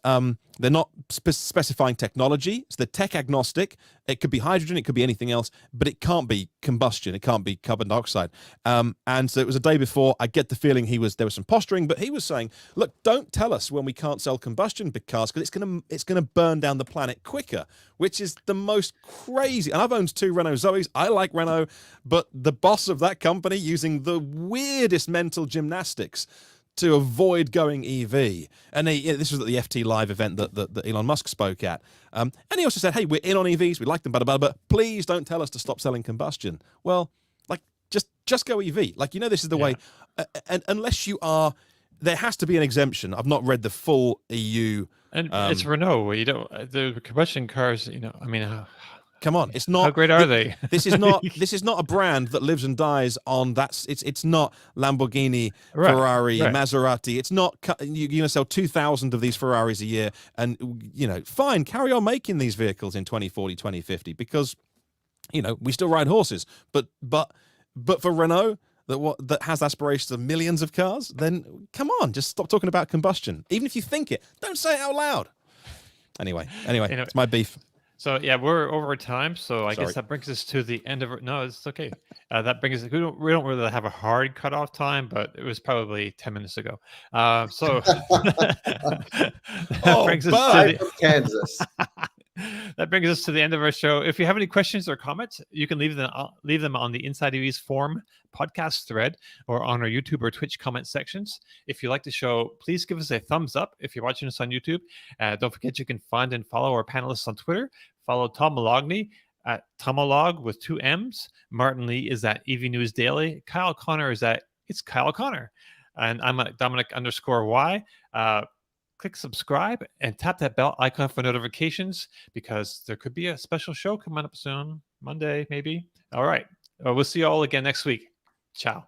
they're not specifying technology. So they're tech agnostic. It could be hydrogen, it could be anything else, but it can't be combustion. It can't be carbon dioxide. And so it was a day before. I get the feeling there was some posturing, but he was saying, look, don't tell us when we can't sell combustion because it's gonna burn down the planet quicker, which is the most crazy. And I've owned 2 Renault Zoes. I like Renault, but the boss of that company using the weirdest mental gymnastics to avoid going EV. And this was at the FT Live event that Elon Musk spoke at. And he also said, hey, we're in on EVs, we like them, but please don't tell us to stop selling combustion. Well, like, just go EV. Like, this is the way. And unless you are, there has to be an exemption. I've not read the full EU. And it's Renault. The combustion cars, Come on, it's not. How great are they? This is not a brand that lives and dies on that. It's not Lamborghini, Right, Ferrari, right. Maserati. It's not. You're going to sell 2,000 of these Ferraris a year, and fine, carry on making these vehicles in 2040, 2050, because we still ride horses. But for Renault, that has aspirations of millions of cars, then come on, just stop talking about combustion. Even if you think it, don't say it out loud. Anyway, it's my beef. So yeah, we're over time. So I Sorry. guess that brings us to the end of it. No, it's okay. That brings us. We don't really have a hard cutoff time, but it was probably 10 minutes ago. So that brings us to From Kansas. that brings us to the end of our show. If you have any questions or comments, you can leave them on the Inside EV's forum podcast thread or on our YouTube or Twitch comment sections. If you like the show, please give us a thumbs up if you're watching us on YouTube. Don't forget you can find and follow our panelists on Twitter. Follow Tom Malogney at Tomolog with 2 M's. Martin Lee is at EV News Daily. Kyle Connor is at It's Kyle Connor. And I'm at Dominic_Y. Click subscribe and tap that bell icon for notifications because there could be a special show coming up soon. Monday, maybe. All right. We'll see you all again next week. Ciao.